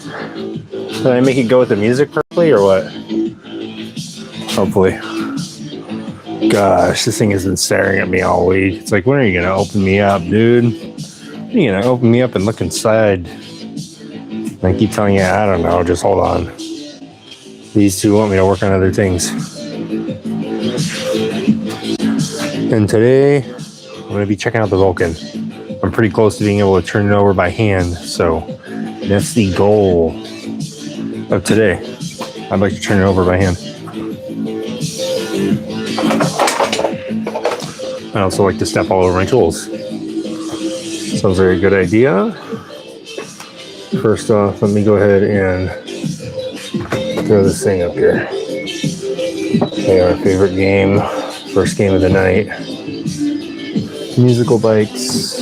Did I make it go with the music perfectly or what? Hopefully. Gosh, this thing has been staring at me all week. It's like, when are you gonna open me up, dude? When are you gonna open me up and look inside? And I keep telling you, I don't know, just hold on. These two want me to work on other things. And today, I'm gonna be checking out the Vulcan. I'm pretty close to being able to turn it over by hand, so that's the goal of today. I'd like to turn it over by hand. I also like to step all over my tools. Sounds like a good idea. First off, let me go ahead and throw this thing up here. Okay, our favorite game, first game of the night. Musical bikes.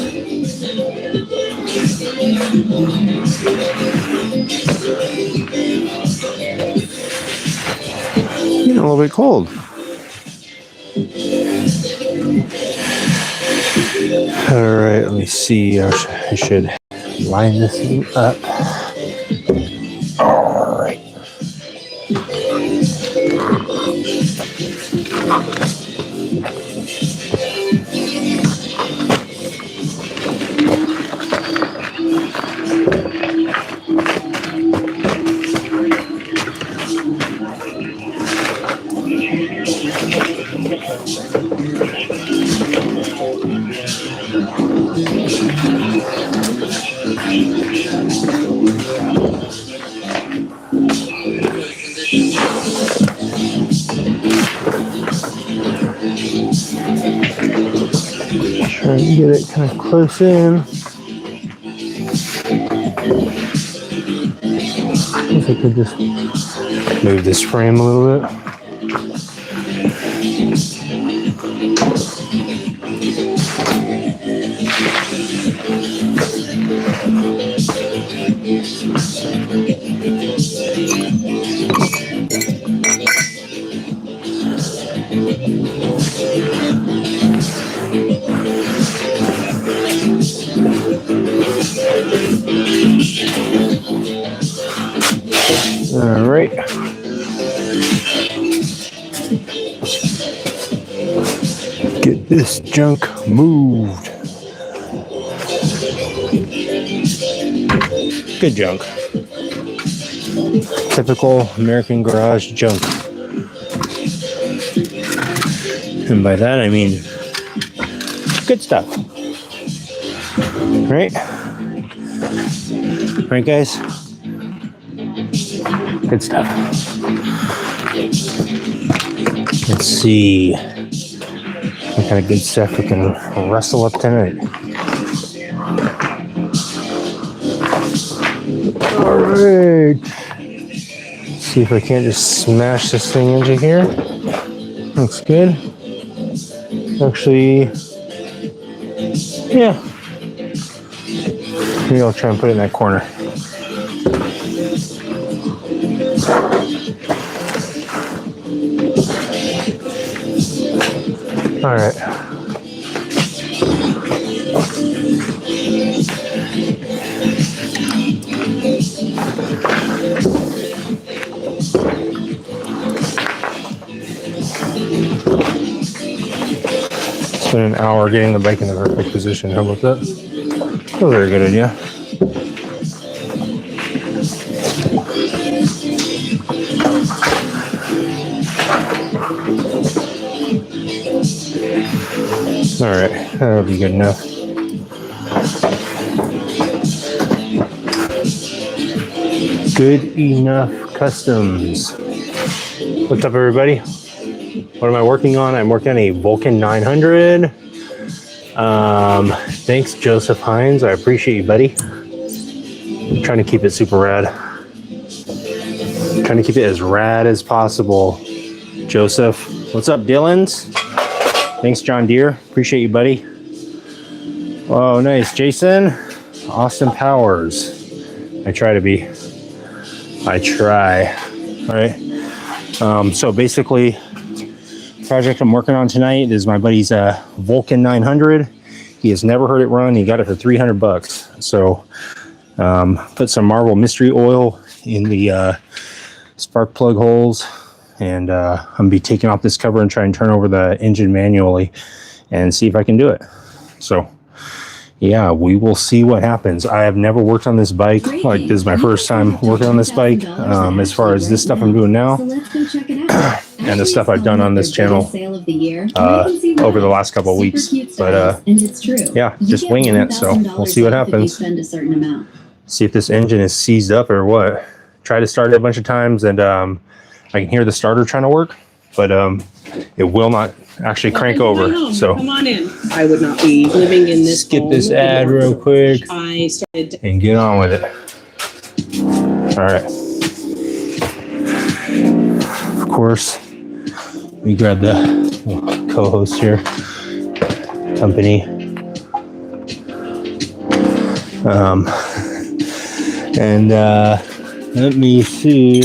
Getting a little bit cold. All right, let me see. I should line this thing up. All right. Trying to get it kind of close in. If I could just move this frame a little bit. All right. Get this junk moved. Good junk. Typical American garage junk. And by that I mean good stuff. Right? Right, guys? Good stuff. Let's see what kind of good stuff we can rustle up tonight. All right. See if I can't just smash this thing into here. Looks good. Actually, yeah. Maybe I'll try and put it in that corner. All right. Spent an hour getting the bike in the perfect position. How about that? That's a very good idea. All right, that'll be good enough. Good enough customs. What's up, everybody? What am I working on? I'm working on a Vulcan 900. Thanks, Joseph Hines. I appreciate you, buddy. I'm trying to keep it super rad. Trying to keep it as rad as possible. Joseph. What's up, Dylan's? Thanks, John Deere. Appreciate you, buddy. Oh, nice. Jason. Austin Powers. I try to be. I try. All right. So basically, the project I'm working on tonight is my buddy's Vulcan 900. He has never heard it run. He got it for $300. So Put some Marvel mystery oil in the spark plug holes, and I'm gonna be taking off this cover and try and turn over the engine manually and see if I can do it. So yeah, we will see what happens. I have never worked on this bike. Like, this is my first time working on this bike. As far as this stuff I'm doing now, and the stuff I've done on this channel over the last couple of weeks. But yeah, just winging it. So we'll see what happens. See if this engine is seized up or what. Try to start it a bunch of times, and I can hear the starter trying to work, but it will not actually crank over. So come on in. I would not be living in this. Skip this ad real quick and get on with it. All right. Of course, we grab the co-host here, company. And let me see.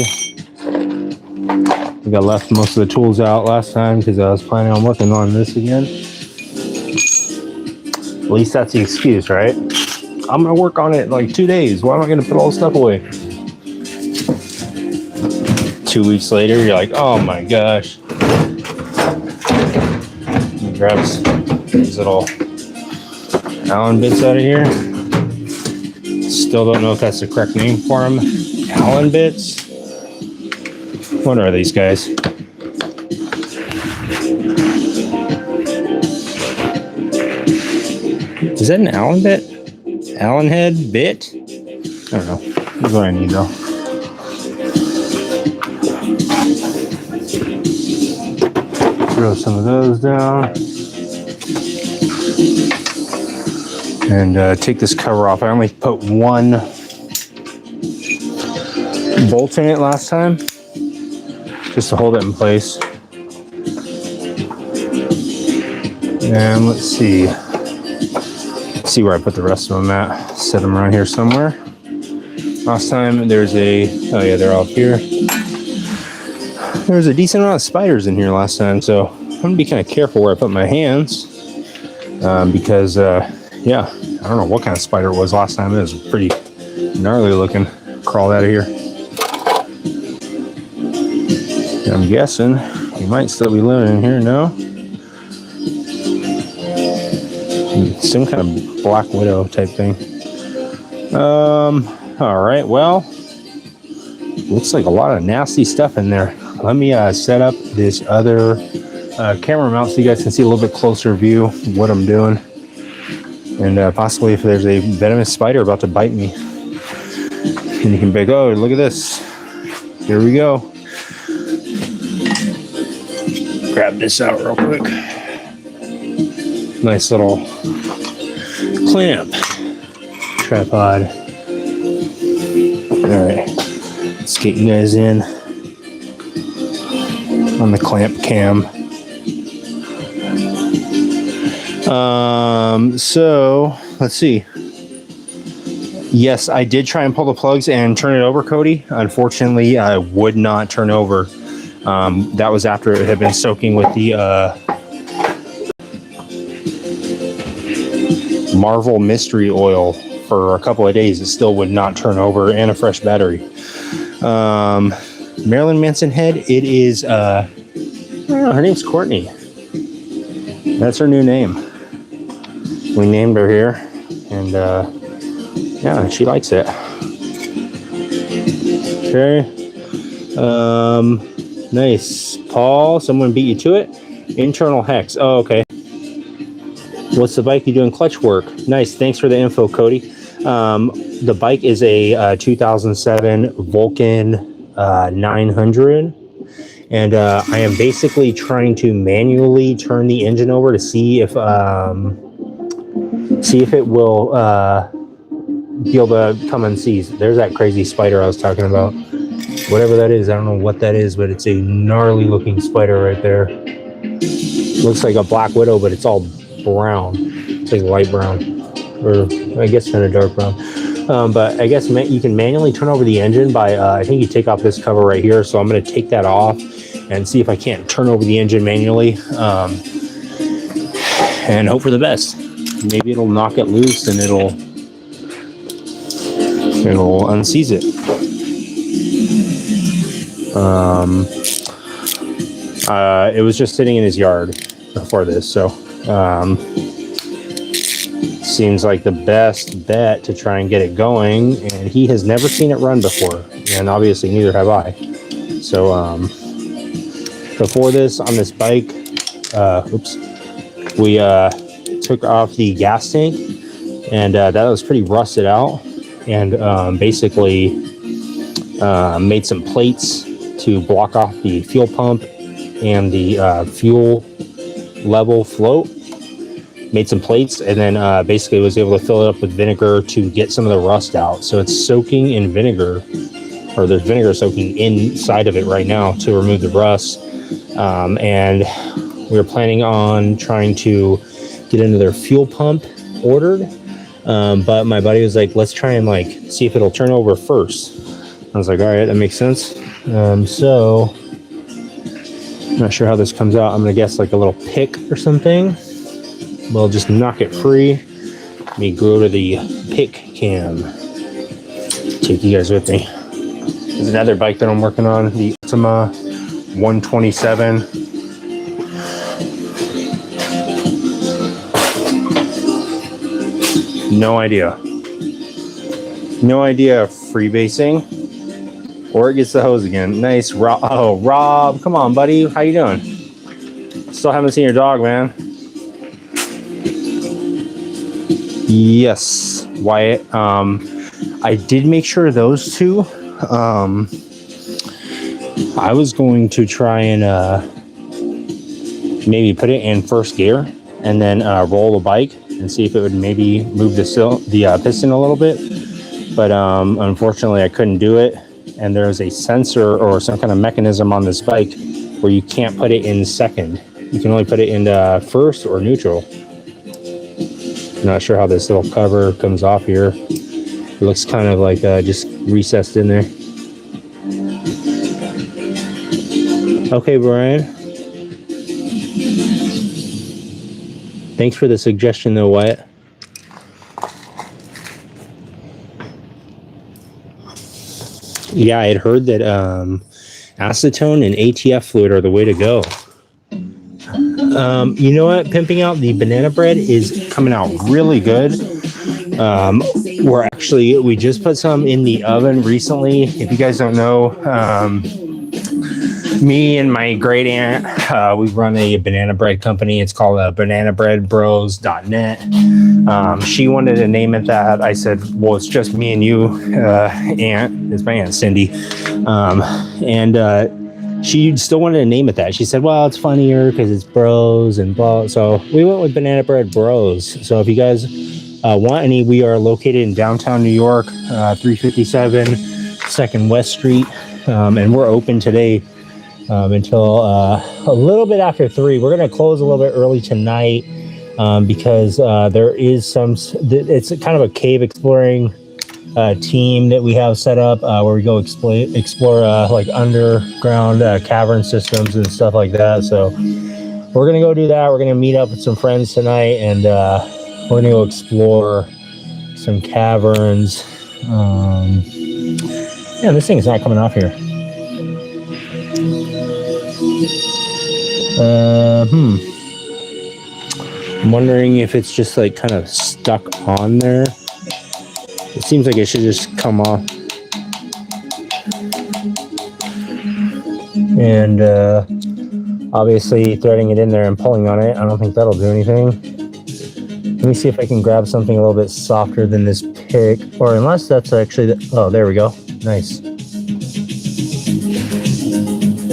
I think I left most of the tools out last time because I was planning on working on this again. At least that's the excuse, right? I'm gonna work on it in like 2 days. Why am I gonna put all the stuff away? 2 weeks later, you're like, oh my gosh. Grab these little Allen bits out of here. Still don't know if that's the correct name for them. Allen bits. What are these guys? Is that an Allen bit? Allen head bit? I don't know. That's what I need though. Throw some of those down. And take this cover off. I only put one bolt in it last time, just to hold it in place. And let's see where I put the rest of them at. Set them around here somewhere. Last time there's a, oh yeah, they're all here. There was a decent amount of spiders in here last time, so I'm gonna be kind of careful where I put my hands, because yeah, I don't know what kind of spider it was last time. It was pretty gnarly looking. Crawled out of here. I'm guessing he might still be living in here. No, some kind of black widow type thing. All right, well, looks like a lot of nasty stuff in there. Let me set up this other camera mount so you guys can see a little bit closer view of what I'm doing, and possibly if there's a venomous spider about to bite me, and you can be like, oh, look at this, here we go. Grab this out real quick. Nice little clamp tripod. All right, let's get you guys in on the clamp cam. So let's see. Yes, I did try and pull the plugs and turn it over, Cody. Unfortunately, I would not turn over. That was after it had been soaking with the Marvel mystery oil for a couple of days. It still would not turn over, and a fresh battery. Marilyn Manson head. It is, I don't know, her name's Courtney. That's her new name. We named her here, and yeah, she likes it. Okay. Nice. Paul, someone beat you to it? Internal hex. Oh, okay. What's the bike you doing clutch work? Nice. Thanks for the info, Cody. The bike is a 2007 Vulcan 900. And I am basically trying to manually turn the engine over to see if it will be able to come unseize. There's that crazy spider I was talking about. Whatever that is, I don't know what that is, but it's a gnarly looking spider right there. Looks like a black widow, but it's all brown. It's like light brown, or I guess kind of dark brown. But I guess you can manually turn over the engine by, I think you take off this cover right here. So I'm going to take that off and see if I can't turn over the engine manually, and hope for the best. Maybe it'll knock it loose and it'll and we'll unseize it. It was just sitting in his yard before this, so seems like the best bet to try and get it going, and he has never seen it run before, and obviously neither have I. So before this, on this bike, we took off the gas tank, and that was pretty rusted out, and basically made some plates to block off the fuel pump and the fuel level float. Made some plates, and then basically was able to fill it up with vinegar to get some of the rust out. So it's soaking in vinegar, or there's vinegar soaking inside of it right now to remove the rust. And we were planning on trying to get into their fuel pump ordered, but my buddy was like, let's try and like see if it'll turn over first. I was like, all right, that makes sense. So I'm not sure how this comes out. I'm gonna guess like a little pick or something. We'll just knock it free. Let me go to the pick cam. Take you guys with me. There's another bike that I'm working on, the Ultima 127. No idea. No idea of freebasing. Or it gets the hose again. Nice. Oh, Rob. Come on, buddy. How you doing? Still haven't seen your dog, man. Yes, Wyatt. I did make sure those two. I was going to try and maybe put it in first gear and then roll the bike and see if it would maybe move the piston a little bit. But unfortunately, I couldn't do it. And there's a sensor or some kind of mechanism on this bike where you can't put it in second. You can only put it in first or neutral. Not sure how this little cover comes off here. It looks kind of like just recessed in there. Okay, Brian. Thanks for the suggestion though, Wyatt. Yeah, I had heard that acetone and ATF fluid are the way to go. You know what? Pimping out the banana bread is coming out really good. We just put some in the oven recently. If you guys don't know, me and my great aunt, we run a banana bread company. It's called bananabreadbros.net. She wanted to name it that. I said, well, it's just me and you, aunt. It's my aunt Cindy. She still wanted to name it that. She said, well, it's funnier because it's bros and blah. So we went with Banana Bread Bros. So if you guys want any, we are located in downtown New York, 357 2nd West Street. And we're open today until a little bit after 3. We're going to close a little bit early tonight because there is it's kind of a cave exploring team that we have set up where we go explore like underground cavern systems and stuff like that. So we're gonna go do that. We're gonna meet up with some friends tonight, and we're gonna go explore some caverns. Yeah, this thing is not coming off here. I'm wondering if it's just like kind of stuck on there. It seems like it should just come off. And obviously threading it in there and pulling on it, I don't think that'll do anything. Let me see if I can grab something a little bit softer than this pick, or unless that's actually oh, there we go. Nice.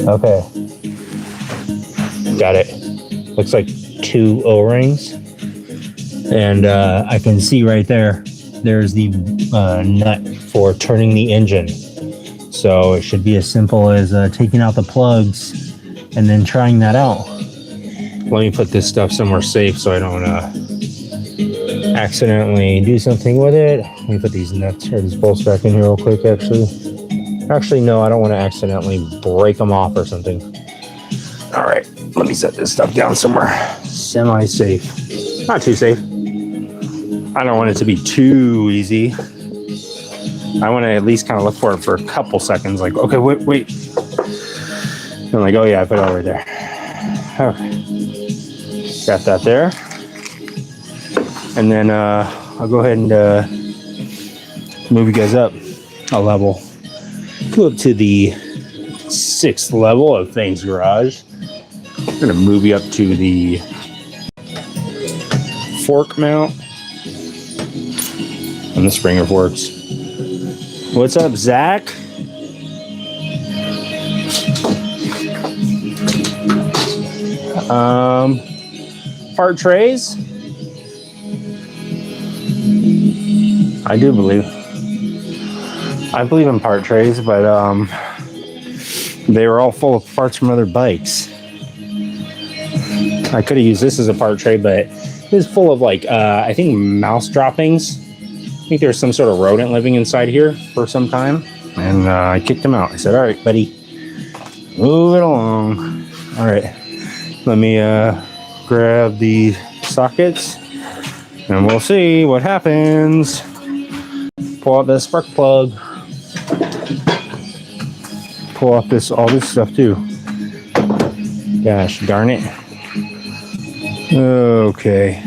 Okay. Got it. Looks like 2 O-rings. And I can see right there, there's the nut for turning the engine. So it should be as simple as taking out the plugs and then trying that out. Let me put this stuff somewhere safe so I don't accidentally do something with it. Let me put these nuts or these bolts back in here real quick, Actually, no, I don't want to accidentally break them off or something. All right, let me set this stuff down somewhere semi-safe. Not too safe. I don't want it to be too easy. I want to at least kind of look for it for a couple seconds. Like, okay, wait. I'm like, oh yeah, I put it all right there. Okay. Got that there. And then I'll go ahead and move you guys up a level. Go up to the 6th level of Fang's garage. I'm going to move you up to the fork mount and the Springer forks. What's up, Zach? Part trays. I believe in part trays, but they were all full of parts from other bikes. I could have used this as a part tray, but it was full of like I think mouse droppings. I think there's some sort of rodent living inside here for some time, and I kicked him out. I said, all right, buddy, move it along. All right, let me grab the sockets and we'll see what happens. Pull out the spark plug. Pull off all this stuff too. Gosh darn it. Okay.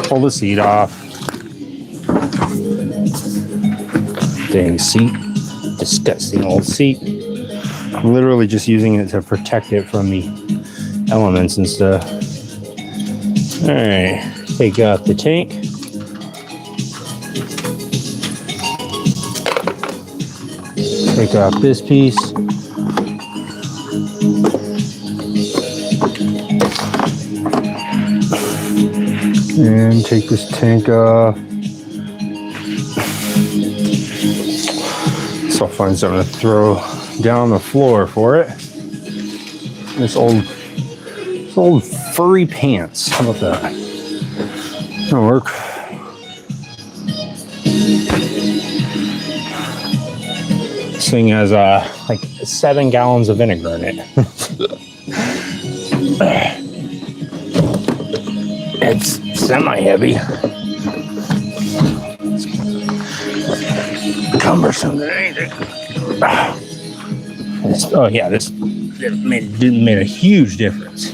Pull the seat off. Dang seat. Disgusting old seat. I'm literally just using it to protect it from the elements and stuff. Alright. Take out the tank. Take off this piece. And take this tank off. So I'll find something to throw down the floor for it. This old furry pants. How about that? That'll work. This thing has like 7 gallons of vinegar in it. It's semi-heavy. It's cumbersome than anything. Oh yeah, this made a huge difference.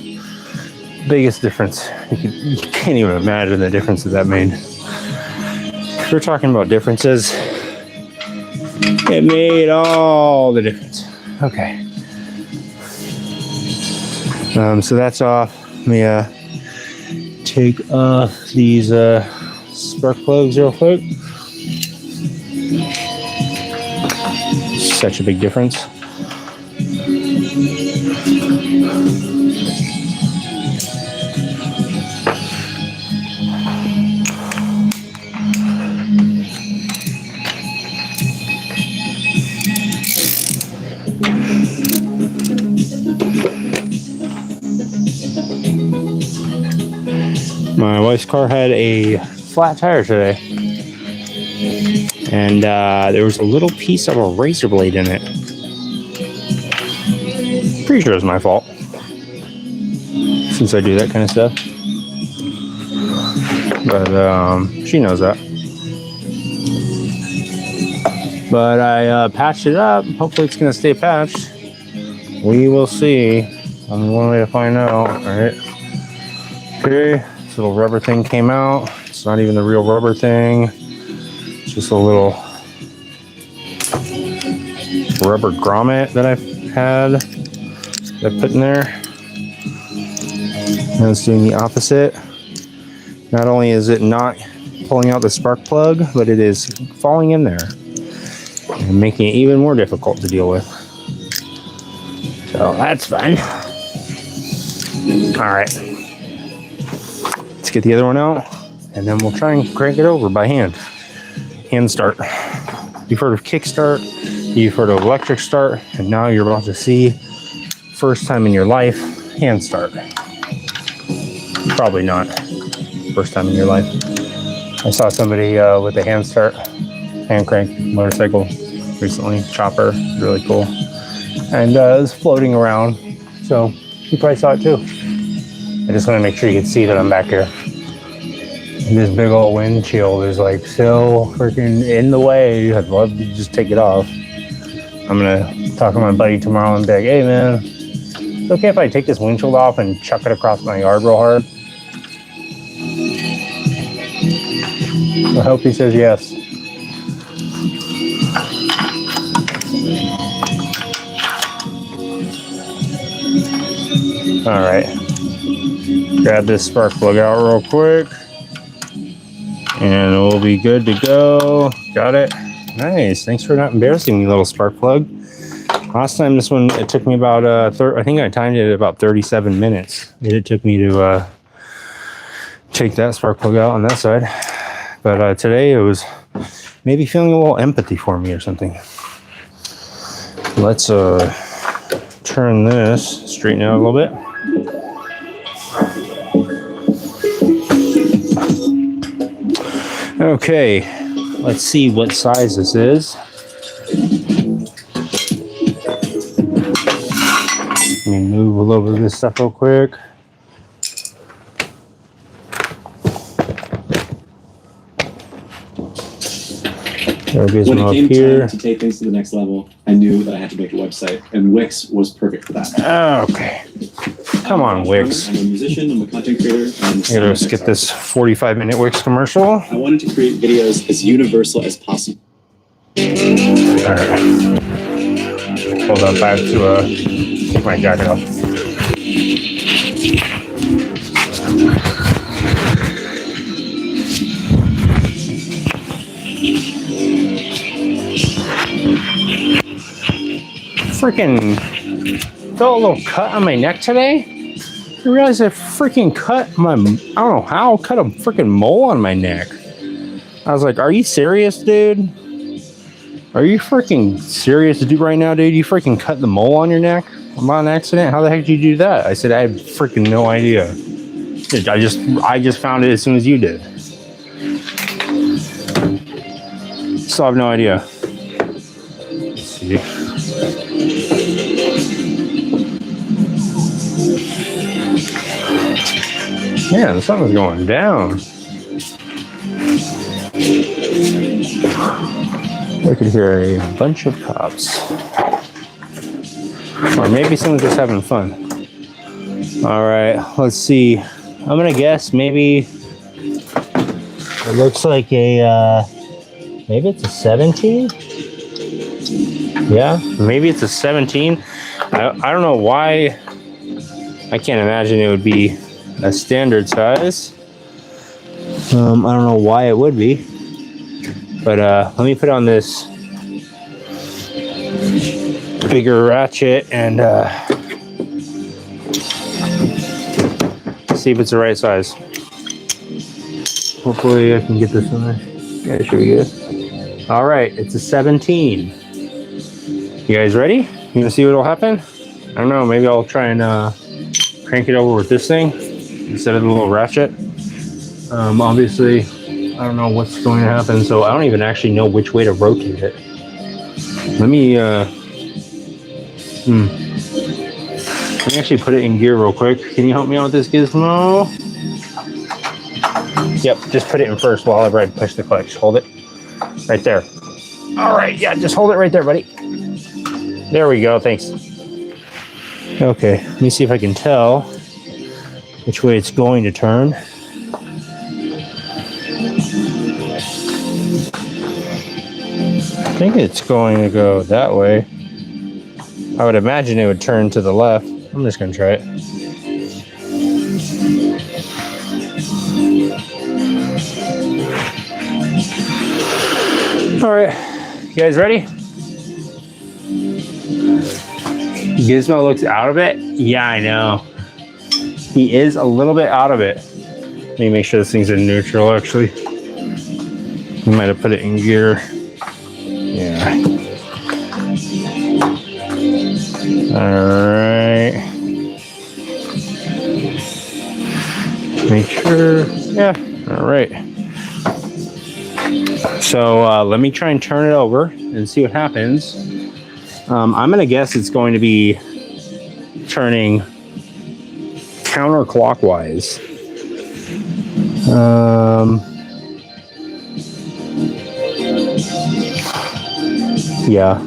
Biggest difference. You can't even imagine the difference that made. If we're talking about differences, it made all the difference. Okay. So that's off. Let me take off these spark plugs real quick. Such a big difference. My wife's car had a flat tire today, and there was a little piece of a razor blade in it. Pretty sure it's my fault, since I do that kind of stuff. But she knows that. But I patched it up. Hopefully it's going to stay patched. We will see. Only one way to find out. All right. Okay. This little rubber thing came out. It's not even the real rubber thing. It's just a little rubber grommet that I've had that I put in there. And it's doing the opposite. Not only is it not pulling out the spark plug, but it is falling in there and making it even more difficult to deal with. So that's fun. All right. Let's get the other one out, and then we'll try and crank it over by hand. Hand start. You've heard of kickstart, you've heard of electric start, and now you're about to see, first time in your life, hand start. Probably not first time in your life. I saw somebody with a hand start, hand crank motorcycle recently, chopper, really cool. And it was floating around, so you probably saw it too. I just want to make sure you can see that I'm back here. This big old windshield is like so freaking in the way. I'd love to just take it off. I'm gonna talk to my buddy tomorrow and be like, hey man, it's okay if I take this windshield off and chuck it across my yard real hard? I hope he says yes. All right, grab this spark plug out real quick and we'll be good to go. Got it. Nice. Thanks for not embarrassing me, little spark plug. Last time this one, it took me about I think I timed it at about 37 minutes. It took me to take that spark plug out on that side. But today it was maybe feeling a little empathy for me or something. Let's turn this, straighten it out a little bit. Okay, let's see what size this is. Let me move a little bit of this stuff real quick. When it came time to take things to the next level, I knew that I had to make a website, and Wix was perfect for that. Okay. Come on, Wix. I'm a musician, I'm a content creator. I'm gonna skip this 45-minute Wix commercial. I wanted to create videos as universal as possible. Alright. Hold up, I have to take my jacket off. Freaking felt a little cut on my neck today. I realized I freaking cut my, I don't know how, cut a freaking mole on my neck. I was like, are you serious, dude? Are you freaking serious right now, dude? You freaking cut the mole on your neck on accident? How the heck did you do that? I said, I have freaking no idea. I just found it as soon as you did. Still have no idea. Let's see. Man, something's going down. I could hear a bunch of cops. Or maybe someone's just having fun. All right, let's see. I'm gonna guess maybe it looks like a, maybe it's a 17? Yeah, maybe it's a 17. I don't know why. I can't imagine it would be a standard size. I don't know why it would be. But let me put on this bigger ratchet and see if it's the right size. Hopefully I can get this on there. Yeah, it should be good. All right, it's a 17. You guys ready? You gonna see what'll happen? I don't know, maybe I'll try and crank it over with this thing instead of the little ratchet. Obviously, I don't know what's going to happen, so I don't even actually know which way to rotate it. Let me actually put it in gear real quick. Can you help me out with this gizmo? Yep, just put it in first while I push the clutch. Hold it right there. All right, yeah, just hold it right there, buddy. There we go, thanks. Okay, let me see if I can tell which way it's going to turn. I think it's going to go that way. I would imagine it would turn to the left. I'm just going to try it. All right, you guys ready? Gizmo looks out of it. Yeah, I know. He is a little bit out of it. Let me make sure this thing's in neutral, actually. We might have put it in gear. Yeah. All right. Make sure. Yeah. All right. So let me try and turn it over and see what happens. I'm going to guess it's going to be turning counterclockwise. Yeah.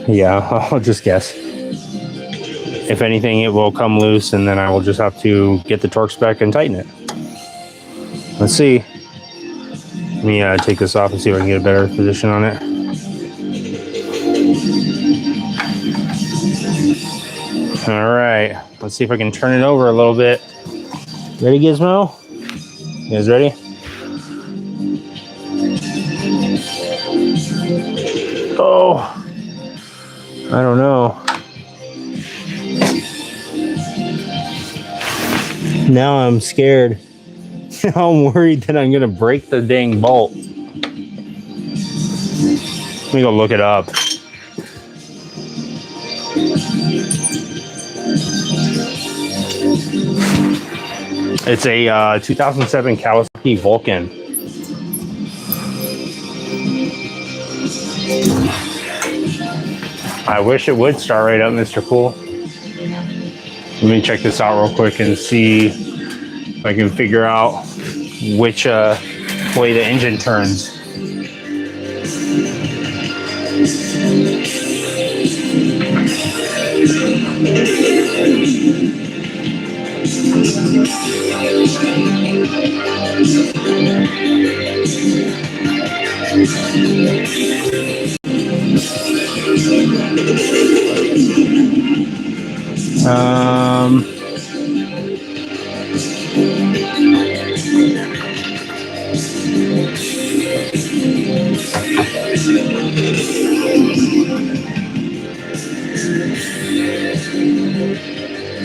Yeah, I'll just guess. If anything, it will come loose, and then I will just have to get the Torx back and tighten it. Let's see. Let me take this off and see if I can get a better position on it. All right, let's see if I can turn it over a little bit. Ready, Gizmo? You guys ready? Oh, I don't know. Now I'm scared. I'm worried that I'm gonna break the dang bolt. Let me go look it up. It's a 2007 Kawasaki Vulcan. I wish it would start right up, Mr. Cool. Let me check this out real quick and see if I can figure out which way the engine turns.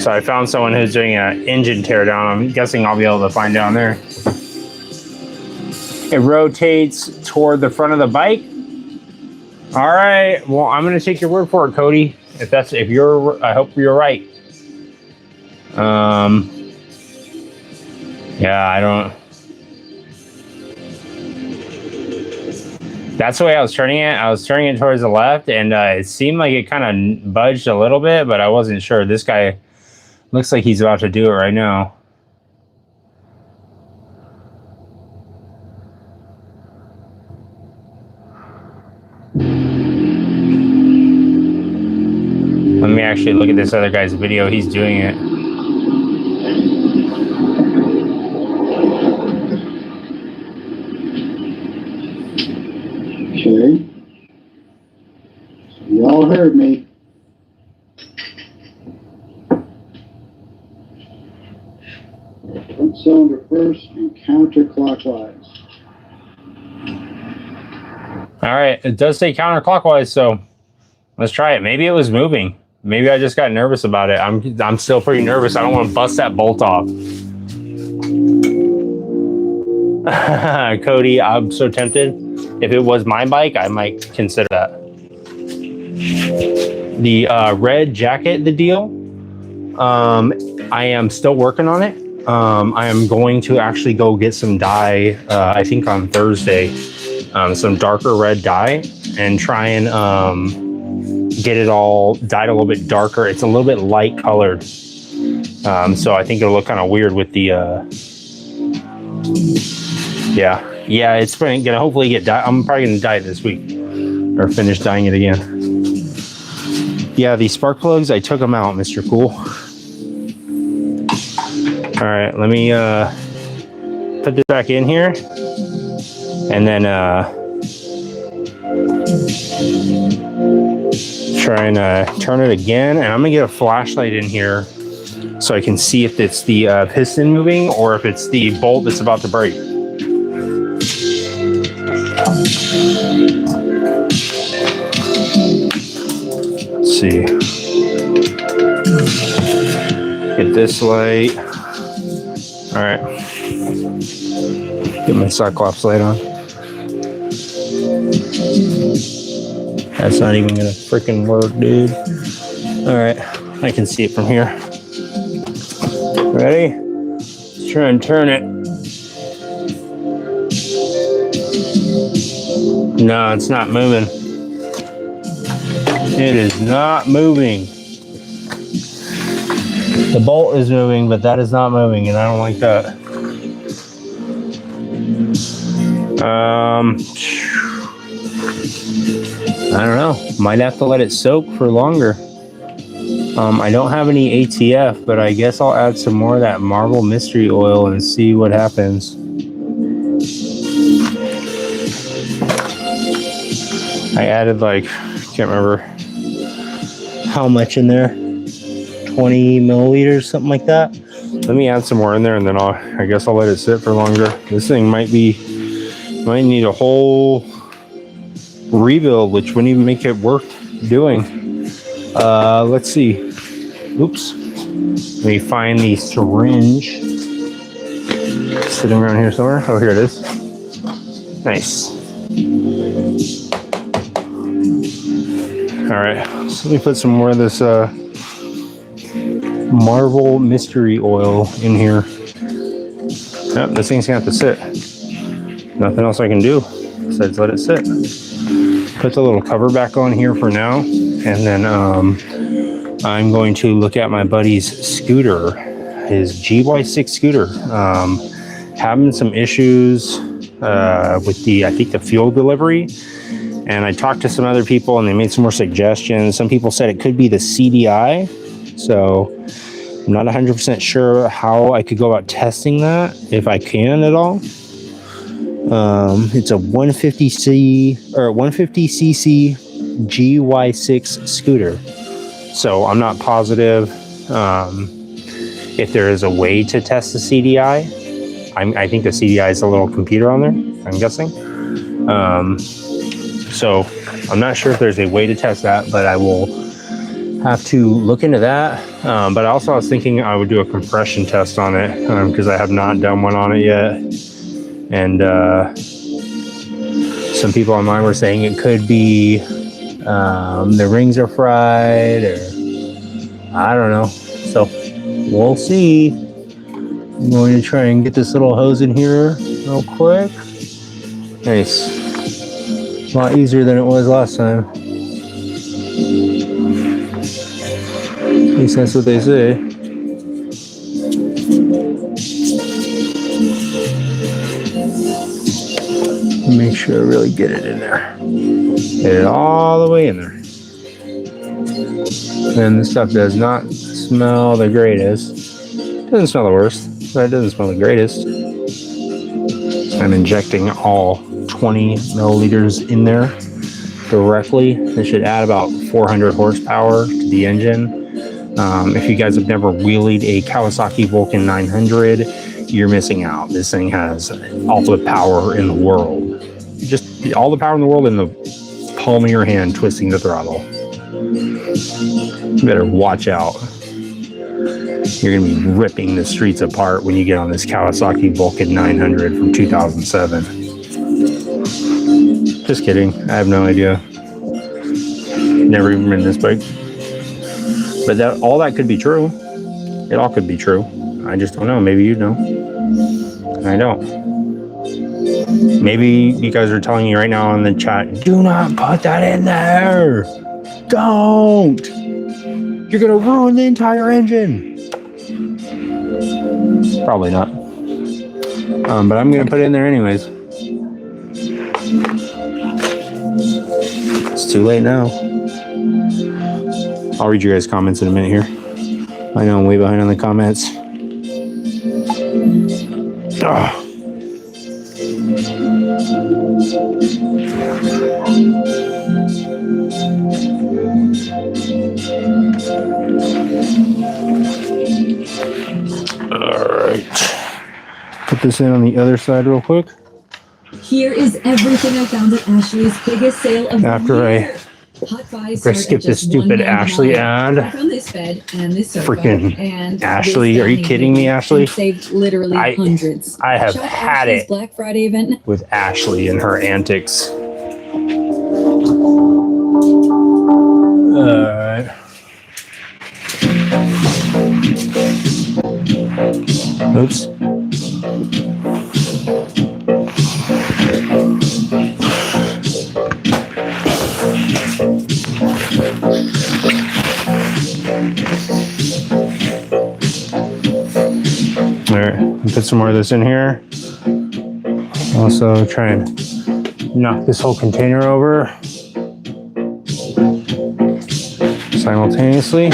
So I found someone who's doing an engine teardown. I'm guessing I'll be able to find down there. It rotates toward the front of the bike. All right. Well, I'm going to take your word for it, Cody. If you're, I hope you're right. Yeah, I don't. That's the way I was turning it. I was turning it towards the left, and it seemed like it kind of budged a little bit, but I wasn't sure. This guy looks like he's about to do it right now. Let me actually look at this other guy's video. He's doing it. Okay. So y'all heard me. Front cylinder first and counterclockwise. All right, it does say counterclockwise, so let's try it. Maybe it was moving. Maybe I just got nervous about it. I'm still pretty nervous. I don't want to bust that bolt off. Cody, I'm so tempted. If it was my bike, I might consider that. The red jacket, the deal. I am still working on it. I am going to actually go get some dye, I think on Thursday, some darker red dye, and try and get it all dyed a little bit darker. It's a little bit light colored. So I think it'll look kind of weird with the, yeah, it's gonna hopefully get dyed. I'm probably gonna dye it this week or finish dyeing it again. Yeah, these spark plugs, I took them out, Mr. Cool. All right, let me put this back in here, and then try and turn it again. And I'm gonna get a flashlight in here so I can see if it's the piston moving or if it's the bolt that's about to break. Let's see. Get this light. All right. Get my Cyclops light on. That's not even gonna freaking work, dude. All right, I can see it from here. Ready? Let's try and turn it. No, it's not moving. It is not moving. The bolt is moving, but that is not moving, and I don't like that. I don't know. Might have to let it soak for longer. I don't have any ATF, but I guess I'll add some more of that Marvel Mystery Oil and see what happens. I added like, can't remember how much in there, 20 milliliters, something like that. Let me add some more in there, and then I guess I'll let it sit for longer. This thing might need a whole rebuild, which wouldn't even make it worth doing. Let's see. Oops. Let me find the syringe. Sitting around here somewhere. Oh, here it is. Nice. All right. So let me put some more of this Marvel Mystery Oil in here. Yep, this thing's gonna have to sit. Nothing else I can do besides let it sit. Put the little cover back on here for now, and then I'm going to look at my buddy's scooter, his GY6 scooter. Having some issues with the fuel delivery, and I talked to some other people, and they made some more suggestions. Some people said it could be the CDI, so I'm not 100% sure how I could go about testing that, if I can at all. It's a 150cc GY6 scooter, so I'm not positive if there is a way to test the CDI. I think the CDI is a little computer on there, I'm guessing. So I'm not sure if there's a way to test that, but I will have to look into that. But also I was thinking I would do a compression test on it, because I have not done one on it yet. And some people online were saying it could be the rings are fried, or I don't know. So we'll see. I'm going to try and get this little hose in here real quick. Nice. A lot easier than it was last time. At least that's what they say. Make sure I really get it in there. Get it all the way in there. And this stuff does not smell the greatest. It doesn't smell the worst, but it doesn't smell the greatest. I'm injecting all 20 milliliters in there directly. This should add about 400 horsepower to the engine. If you guys have never wheelied a Kawasaki Vulcan 900, you're missing out. This thing has all the power in the world. Just all the power in the world in the palm of your hand twisting the throttle. You better watch out. You're going to be ripping the streets apart when you get on this Kawasaki Vulcan 900 from 2007. Just kidding. I have no idea. Never even ridden this bike. But all that could be true. It all could be true. I just don't know. Maybe you know. I don't. Maybe you guys are telling me right now in the chat, do not put that in there. Don't. You're going to ruin the entire engine. Probably not. But I'm going to put it in there anyways. It's too late now. I'll read you guys' comments in a minute here. I know I'm way behind on the comments. Ugh. All right. Put this in on the other side real quick. Here is everything I found at Ashley's biggest sale of After the I year. skip this stupid Ashley ad. I found this bed and this sofa Freaking and Ashley, this are you dining kidding me, table, Ashley? and saved literally hundreds. I have Shop had Ashley's it Black Friday event. with Ashley and her antics. Alright. Oops. Put some more of this in here. Also try and knock this whole container over simultaneously.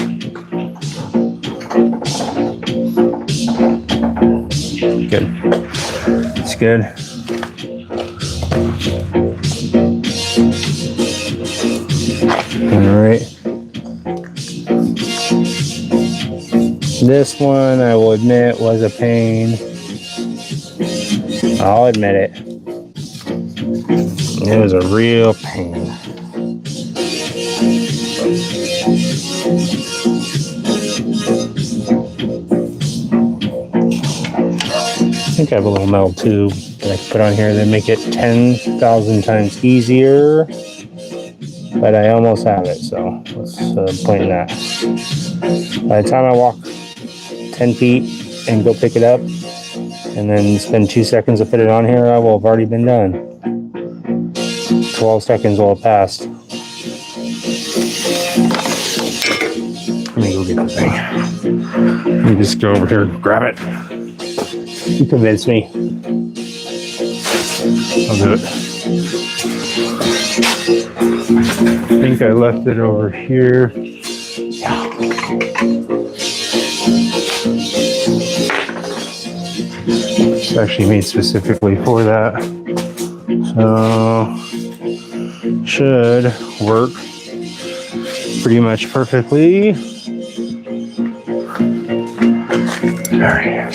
Good. It's good. All right. This one, I will admit, was a pain. I'll admit it. It was a real pain. I think I have a little metal tube that I can put on here that make it 10,000 times easier. But I almost have it, so let's point that. By the time I walk 10 feet and go pick it up, and then spend 2 seconds to put it on here, I will have already been done. 12 seconds will have passed. Let me go get the thing. Let me just go over here and grab it. You convinced me. I'll do it. I think I left it over here. Yeah. It's actually made specifically for that. So should work pretty much perfectly. All right.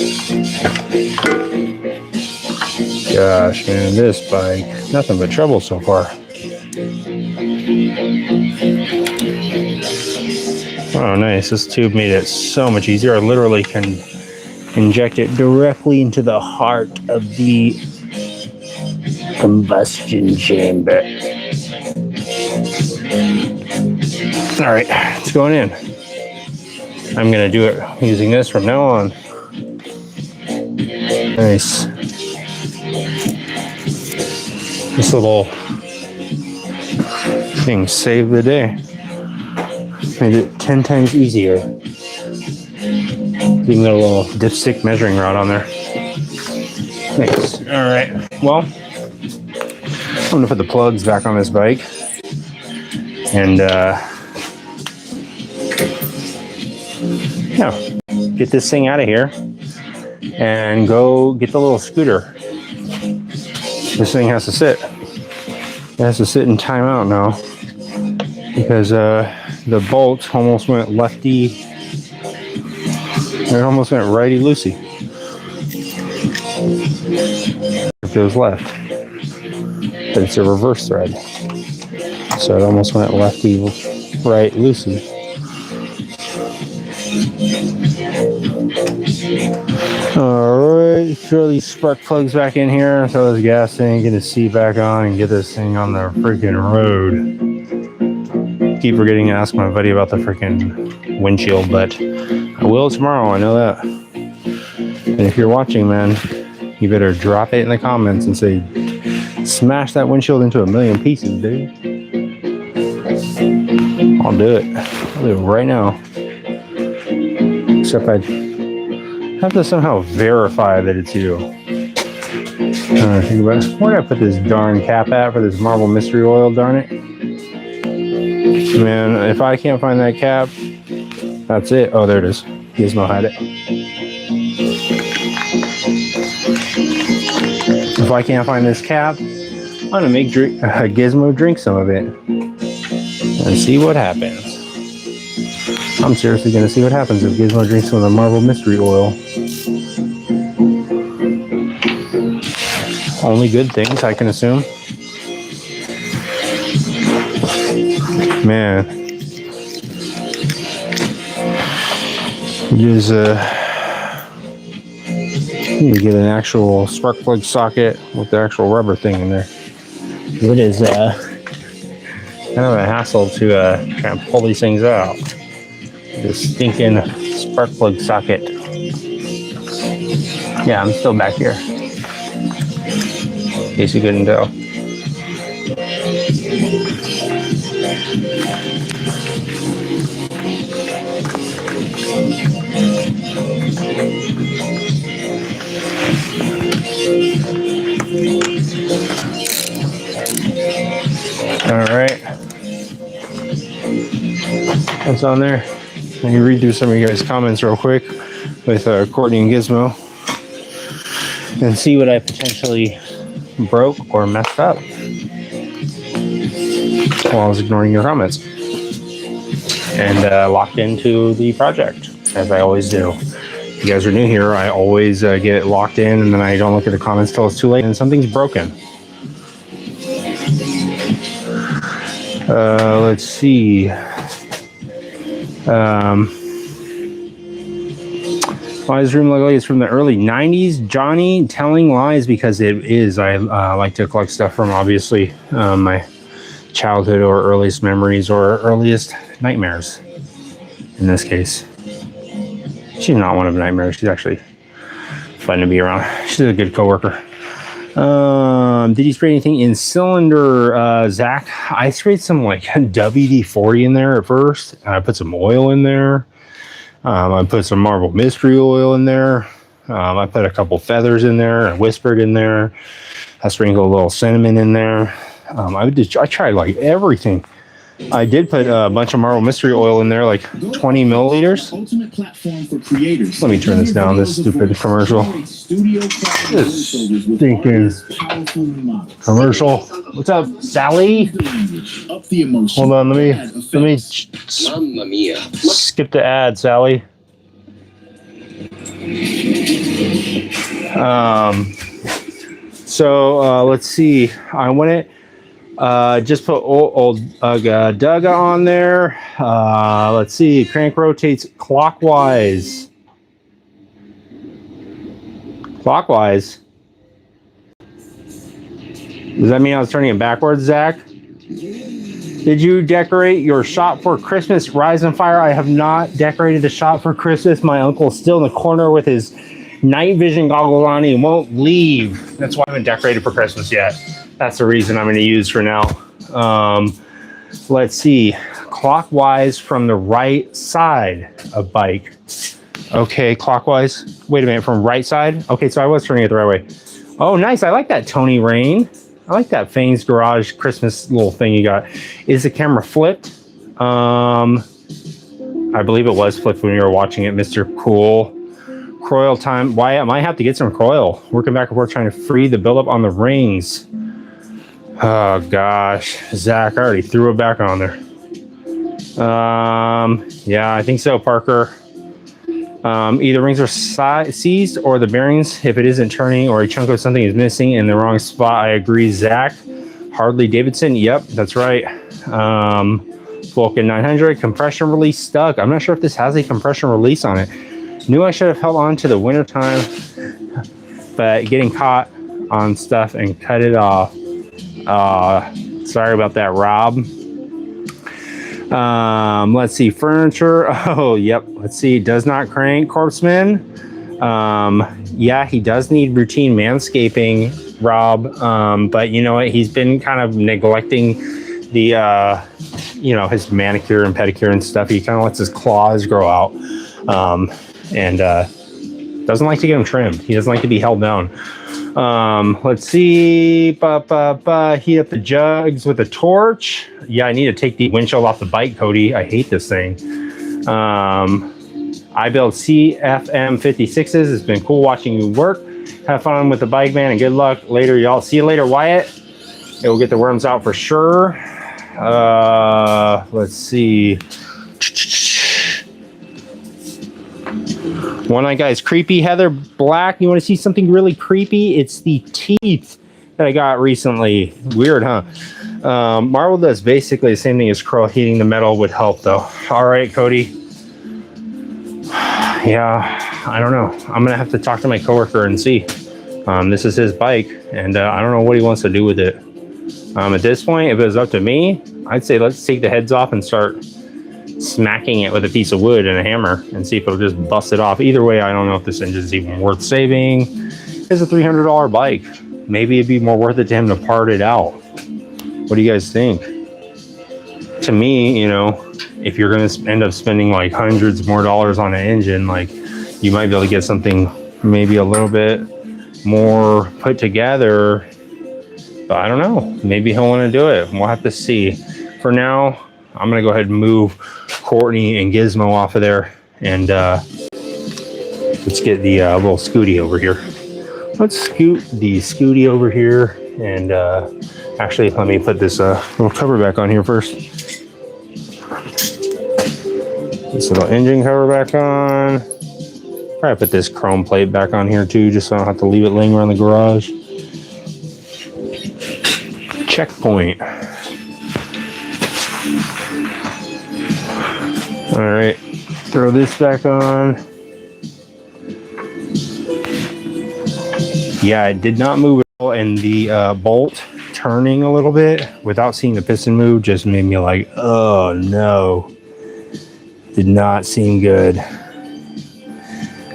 Gosh, man, this bike, nothing but trouble so far. Oh, nice. This tube made it so much easier. I literally can inject it directly into the heart of the combustion chamber. All right, it's going in. I'm going to do it using this from now on. Nice. This little thing saved the day. Made it 10 times easier. Even got a little dipstick measuring rod on there. Nice. All right. Well, I'm gonna put the plugs back on this bike and get this thing out of here and go get the little scooter. This thing has to sit. It has to sit in timeout now because the bolt almost went lefty. It almost went righty loosey. It goes left, but it's a reverse thread, so it almost went lefty right loosey. Alright, throw these spark plugs back in here, throw this gas tank and the seat back on, and get this thing on the freaking road. Keep forgetting to ask my buddy about the freaking windshield, but I will tomorrow, I know that. And if you're watching, man, you better drop it in the comments and say, smash that windshield into a million pieces, dude. I'll do it. I'll do it right now. Except I have to somehow verify that it's you. Think about it. Where did I put this darn cap at for this Marble Mystery Oil, darn it? Man, if I can't find that cap, that's it. Oh, there it is. Gizmo had it. If I can't find this cap, I'm gonna make Gizmo drink some of it and see what happens. I'm seriously gonna see what happens if Gizmo drinks some of the Marble Mystery Oil. Only good things, I can assume. Man, you just need to get an actual spark plug socket with the actual rubber thing in there. It is kind of a hassle to try and pull these things out. This stinking spark plug socket. Yeah, I'm still back here. In case you couldn't tell. All right. What's on there? Let me read through some of you guys' comments real quick with Courtney and Gizmo and see what I potentially broke or messed up while I was ignoring your comments and locked into the project, as I always do. If you guys are new here, I always get locked in and then I don't look at the comments till it's too late and something's broken. Let's see. Why does room look like it's from the early 90s? Johnny, telling lies because it is. I like to collect stuff from obviously my childhood or earliest memories or earliest nightmares. In this case, she's not one of nightmares. She's actually fun to be around. She's a good coworker. Did you spray anything in cylinder, Zach? I sprayed some like WD-40 in there at first. I put some oil in there. I put some Marble Mystery oil in there. I put a couple feathers in there. I whispered in there. I sprinkled a little cinnamon in there. I tried like everything. I did put a bunch of Marble Mystery oil in there, like 20 milliliters. Ultimate platform for creators. Let me turn this down, this stupid commercial. This stinking commercial. What's up, Sally? Hold on, let me skip the ad, Sally. So let's see. I went it. Just put old Dugga on there. Let's see. Crank rotates clockwise. Clockwise. Does that mean I was turning it backwards, Zach? Did you decorate your shop for Christmas? Rise and Fire. I have not decorated the shop for Christmas. My uncle's still in the corner with his night vision goggles on. He won't leave. That's why I haven't decorated for Christmas yet. That's the reason I'm going to use for now. Let's see. Clockwise from the right side of bike. Okay, clockwise. Wait a minute, from right side? Okay, so I was turning it the right way. Oh, nice. I like that, Tony Rain. I like that Fang's Garage Christmas little thing you got. Is the camera flipped? I believe it was flipped when you were watching it, Mr. Cool. Croil time. Why I might have to get some croil. Working back and forth trying to free the buildup on the rings. Oh gosh, Zach, I already threw it back on there. Yeah, I think so, Parker. Either rings are seized or the bearings, if it isn't turning or a chunk of something is missing in the wrong spot. I agree, Zach. Harley Davidson, yep, that's right. Vulcan 900, compression release stuck. I'm not sure if this has a compression release on it. Knew I should have held on to the winter time, but getting caught on stuff and cut it off. Sorry about that, Rob. Let's see, furniture. Oh, yep. Let's see, does not crank, Corpseman. Yeah, he does need routine manscaping, Rob. But you know what? He's been kind of neglecting the, you know, his manicure and pedicure and stuff. He kind of lets his claws grow out. And doesn't like to get them trimmed. He doesn't like to be held down. Let's see. Heat up the jugs with a torch. Yeah, I need to take the windshield off the bike, Cody. I hate this thing. I build CFM 56s. It's been cool watching you work. Have fun with the bike, man, and good luck later, y'all. See you later, Wyatt. It will get the worms out for sure. Let's see. One eye guys, creepy Heather Black. You want to see something really creepy? It's the teeth that I got recently. Weird, huh? Marble does basically the same thing as curl. Heating the metal would help, though. All right, Cody. Yeah, I don't know. I'm gonna have to talk to my coworker and see. This is his bike, and I don't know what he wants to do with it. At this point, if it was up to me, I'd say let's take the heads off and start smacking it with a piece of wood and a hammer and see if it'll just bust it off. Either way, I don't know if this engine is even worth saving. It's a $300 bike. Maybe it'd be more worth it to him to part it out. What do you guys think? To me, you know, if you're going to end up spending like hundreds more dollars on an engine, like you might be able to get something maybe a little bit more put together. But I don't know. Maybe he'll want to do it. We'll have to see. For now, I'm going to go ahead and move Courtney and Gizmo off of there. And let's get the little Scooty over here. Let's scoot the Scooty over here. And actually, let me put this little cover back on here first. This little engine cover back on. Probably put this chrome plate back on here too, just so I don't have to leave it laying around the garage. Checkpoint. All right, throw this back on. Yeah, I did not move it all, and the bolt turning a little bit without seeing the piston move just made me like, oh no. Did not seem good.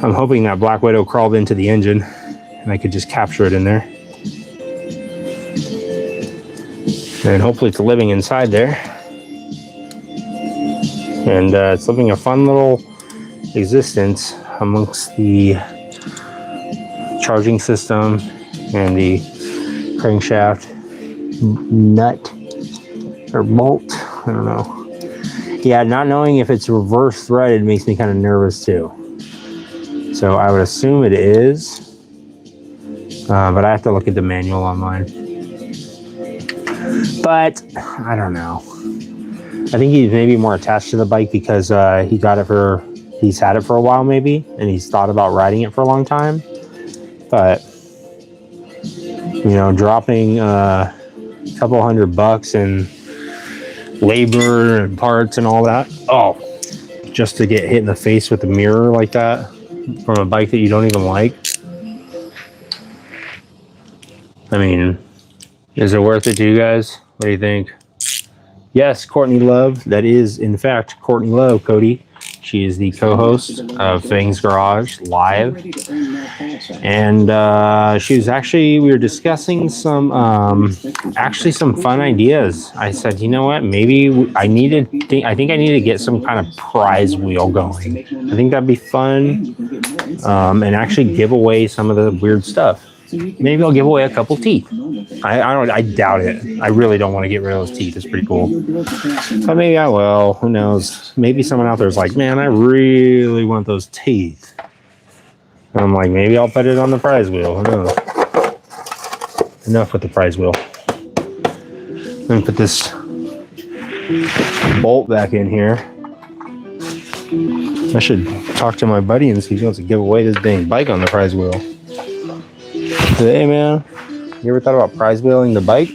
I'm hoping that Black Widow crawled into the engine and I could just capture it in there. And hopefully it's living inside there. And it's living a fun little existence amongst the charging system and the crankshaft nut or bolt. I don't know. Yeah, not knowing if it's reverse threaded makes me kind of nervous too. So I would assume it is, but I have to look at the manual online. But I don't know. I think he's maybe more attached to the bike because he's had it for a while maybe, and he's thought about riding it for a long time. But you know, dropping a couple $100 and labor and parts and all that, oh, just to get hit in the face with a mirror like that from a bike that you don't even like. I mean, is it worth it to you guys? What do you think? Yes, Courtney Love. That is, in fact, Courtney Love, Cody. She is the co-host of Fang's Garage Live. And she was actually, we were discussing some, actually some fun ideas. I said, you know what, maybe I think I need to get some kind of prize wheel going. I think that'd be fun. And actually give away some of the weird stuff. Maybe I'll give away a couple teeth. I doubt it. I really don't want to get rid of those teeth. It's pretty cool. But maybe I will. Who knows? Maybe someone out there is like, man, I really want those teeth. And I'm like, maybe I'll put it on the prize wheel. Who knows? Enough with the prize wheel. Let me put this bolt back in here. I should talk to my buddy and see if he wants to give away this dang bike on the prize wheel. Hey man, you ever thought about prize wheeling the bike?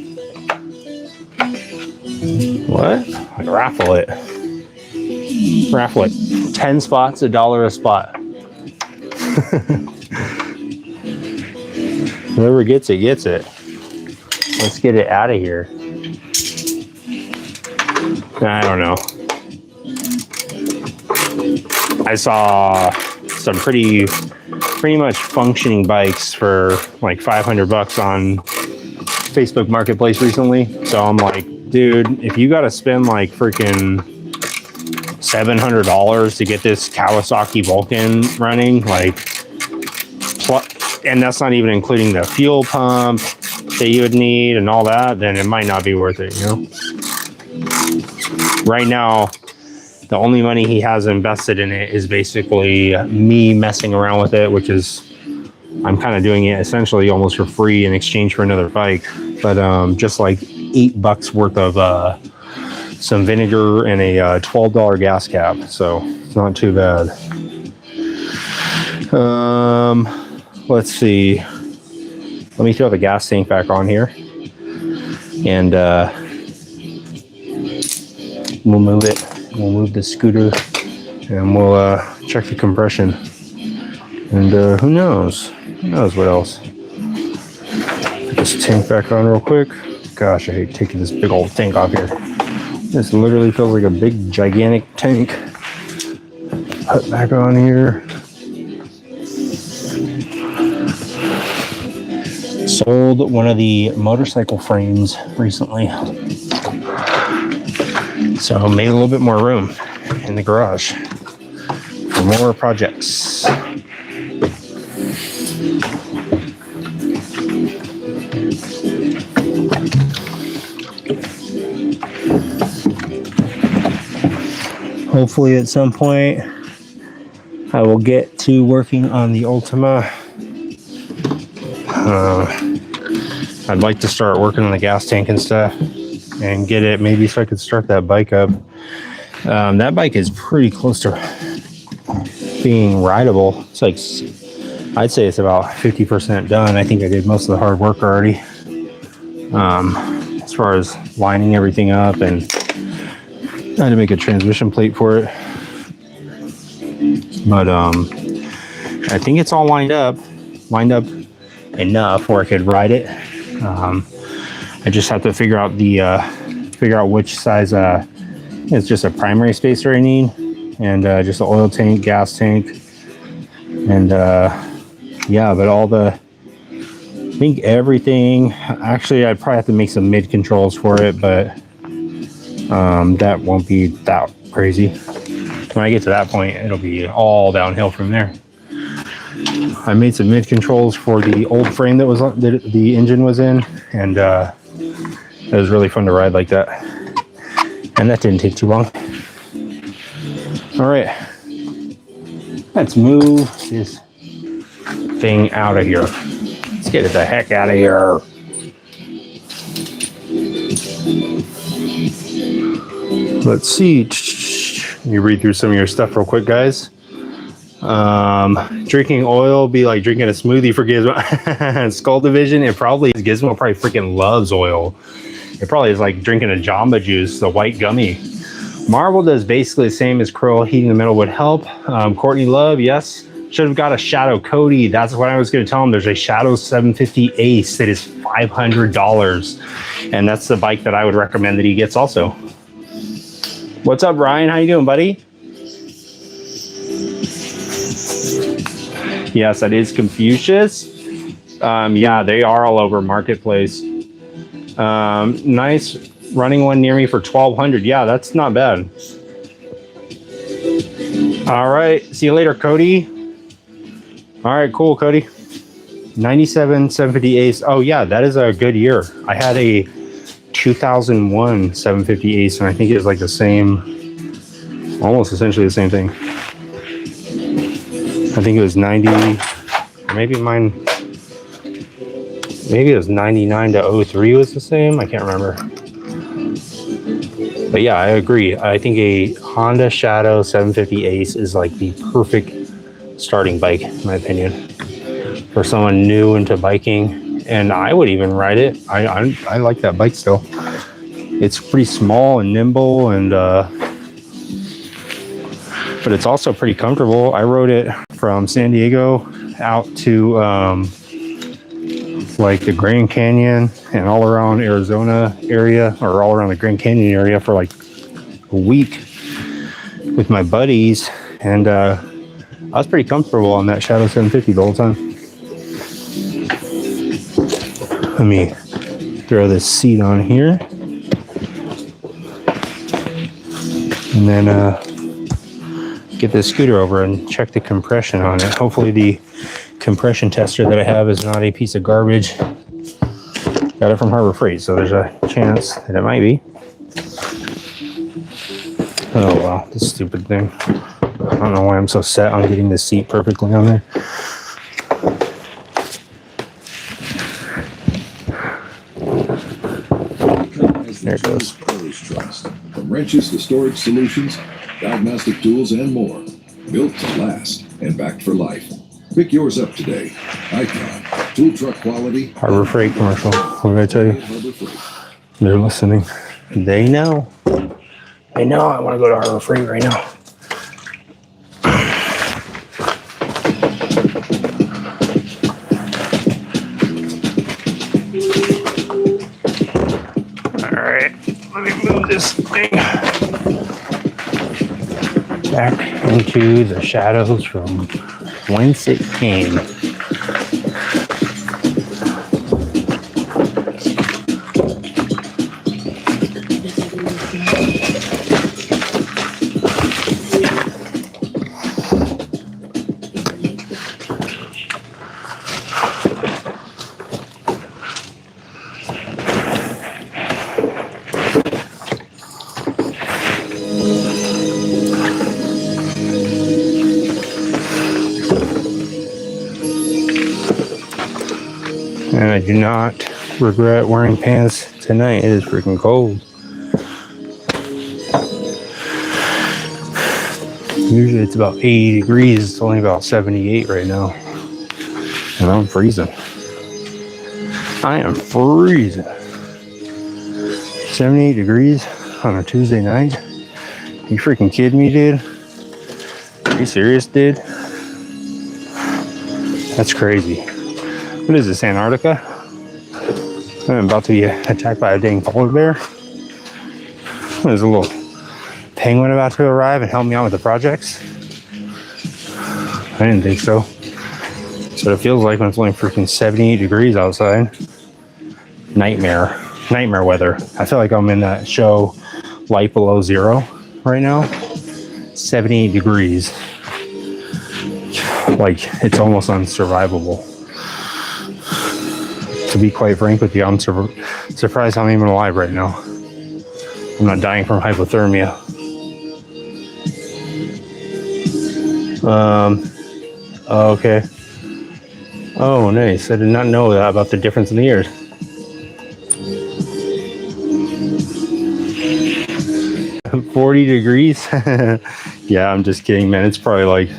What? Like raffle it. Raffle it. 10 spots, $1 a spot. Whoever gets it, gets it. Let's get it out of here. I don't know. I saw some pretty much functioning bikes for like $500 on Facebook Marketplace recently. So I'm like, dude, if you got to spend like freaking $700 to get this Kawasaki Vulcan running, like, and that's not even including the fuel pump that you would need and all that, then it might not be worth it, you know? Right now, the only money he has invested in it is basically me messing around with it, which is, I'm kind of doing it essentially almost for free in exchange for another bike. But just like $8 worth of some vinegar and a $12 gas cap. So it's not too bad. Let's see. Let me throw the gas tank back on here. And we'll move it. We'll move the scooter and we'll check the compression. And who knows? Who knows what else? Put this tank back on real quick. Gosh, I hate taking this big old tank off here. This literally feels like a big, gigantic tank. Put back on here. Sold one of the motorcycle frames recently. So made a little bit more room in the garage for more projects. hopefully at some point I will get to working on the Ultima. I'd like to start working on the gas tank and stuff and get it maybe so I could start that bike up. That bike is pretty close to being rideable. It's like, I'd say it's about 50% done. I think I did most of the hard work already. As far as lining everything up, and I had to make a transmission plate for it. But I think it's all lined up enough where I could ride it. I just have to figure out which size. It's just a primary spacer I need, and just an oil tank, gas tank, and yeah. But I think everything. Actually, I'd probably have to make some mid controls for it, but that won't be that crazy. When I get to that point, it'll be all downhill from there. I made some mid controls for the old frame that the engine was in, and it was really fun to ride like that. And that didn't take too long. All right, let's move this thing out of here. Let's get it the heck out of here. Let's see. Let me read through some of your stuff real quick, guys. Drinking oil be like drinking a smoothie for Gizmo. Skull Division, it probably is. Gizmo probably freaking loves oil. It probably is like drinking a Jamba Juice, the white gummy. Marvel does basically the same as Krill. Heating the middle would help. Courtney Love, yes. Should have got a Shadow Cody. That's what I was going to tell him. There's a Shadow 750 Ace that is $500. And that's the bike that I would recommend that he gets also. What's up, Ryan? How you doing, buddy? Yes, that is Confucius. Yeah, they are all over Marketplace. Nice. Running one near me for $1,200. Yeah, that's not bad. All right. See you later, Cody. All right, cool, Cody. 97 750 Ace. Oh, yeah, that is a good year. I had a 2001 750 Ace, and I think it was like the same, almost essentially the same thing. I think it was 90, maybe it was 99 to 03 was the same. I can't remember. But yeah, I agree. I think a Honda Shadow 750 Ace is like the perfect starting bike, in my opinion, for someone new into biking. And I would even ride it. I like that bike still. It's pretty small and nimble, and but it's also pretty comfortable. I rode it from San Diego out to like the Grand Canyon and all around Arizona area, or all around the Grand Canyon area for like a week with my buddies, and I was pretty comfortable on that Shadow 750 the whole time. Let me throw this seat on here, and then get this scooter over and check the compression on it. Hopefully the compression tester that I have is not a piece of garbage. Got it from Harbor Freight, so there's a chance that it might be. Oh wow, this stupid thing. I don't know why I'm so set on getting this seat perfectly on there. There it goes. Trust. From wrenches to storage solutions, diagnostic tools, and more. Built to last and backed for life. Pick yours up today. Icon, tool truck quality. Harbor Freight commercial. What did I tell you? Harbor Freight. They're listening. They know. I know I want to go to Harbor Freight right now. All right, let me move this thing back into the shadows from whence it came. do not regret wearing pants tonight. It is freaking cold. Usually it's about 80 degrees. It's only about 78 right now. And I'm freezing. I am freezing. 78 degrees on a Tuesday night? You freaking kidding me, dude? Are you serious, dude? That's crazy. What is this, Antarctica? I'm about to be attacked by a dang polar bear. There's a little penguin about to arrive and help me out with the projects. I didn't think so. That's what it feels like when it's only freaking 78 degrees outside. Nightmare weather. I feel like I'm in that show Light Below Zero right now. 78 degrees. Like, it's almost unsurvivable. To be quite frank with you, I'm surprised I'm even alive right now. I'm not dying from hypothermia. Okay. Oh, nice. I did not know that about the difference in the years. $40 degrees? Yeah, I'm just kidding, man. It's probably like,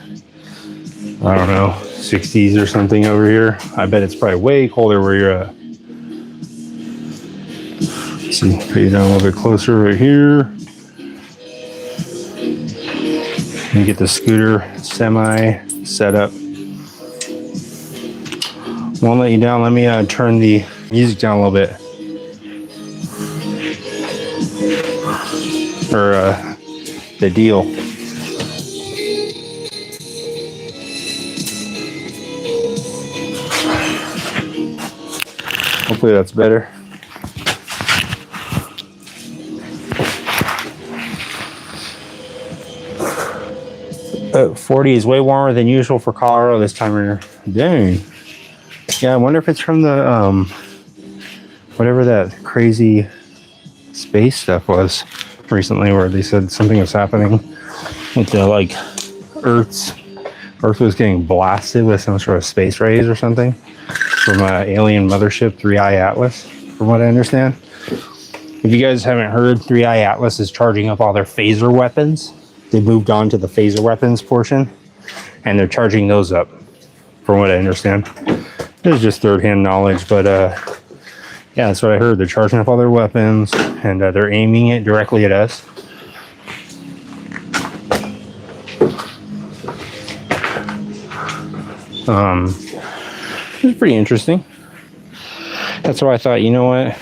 I don't know, 60s or something over here. I bet it's probably way colder where you're at. Let's see, put you down a little bit closer right here. Let me get the scooter semi set up. Won't let you down. Let me turn the music down a little bit. Or the deal. Hopefully that's better. Oh, 40 is way warmer than usual for Colorado this time of year. Dang. Yeah, I wonder if it's from the whatever that crazy space stuff was recently, where they said something was happening with the like Earth was getting blasted with some sort of space rays or something from an alien mothership, 3i Atlas, from what I understand. If you guys haven't heard, 3i Atlas is charging up all their phaser weapons. They moved on to the phaser weapons portion, and they're charging those up, from what I understand. This is just third-hand knowledge, but yeah, that's what I heard. They're charging up all their weapons, and they're aiming it directly at us. It's pretty interesting. That's why I thought, you know what?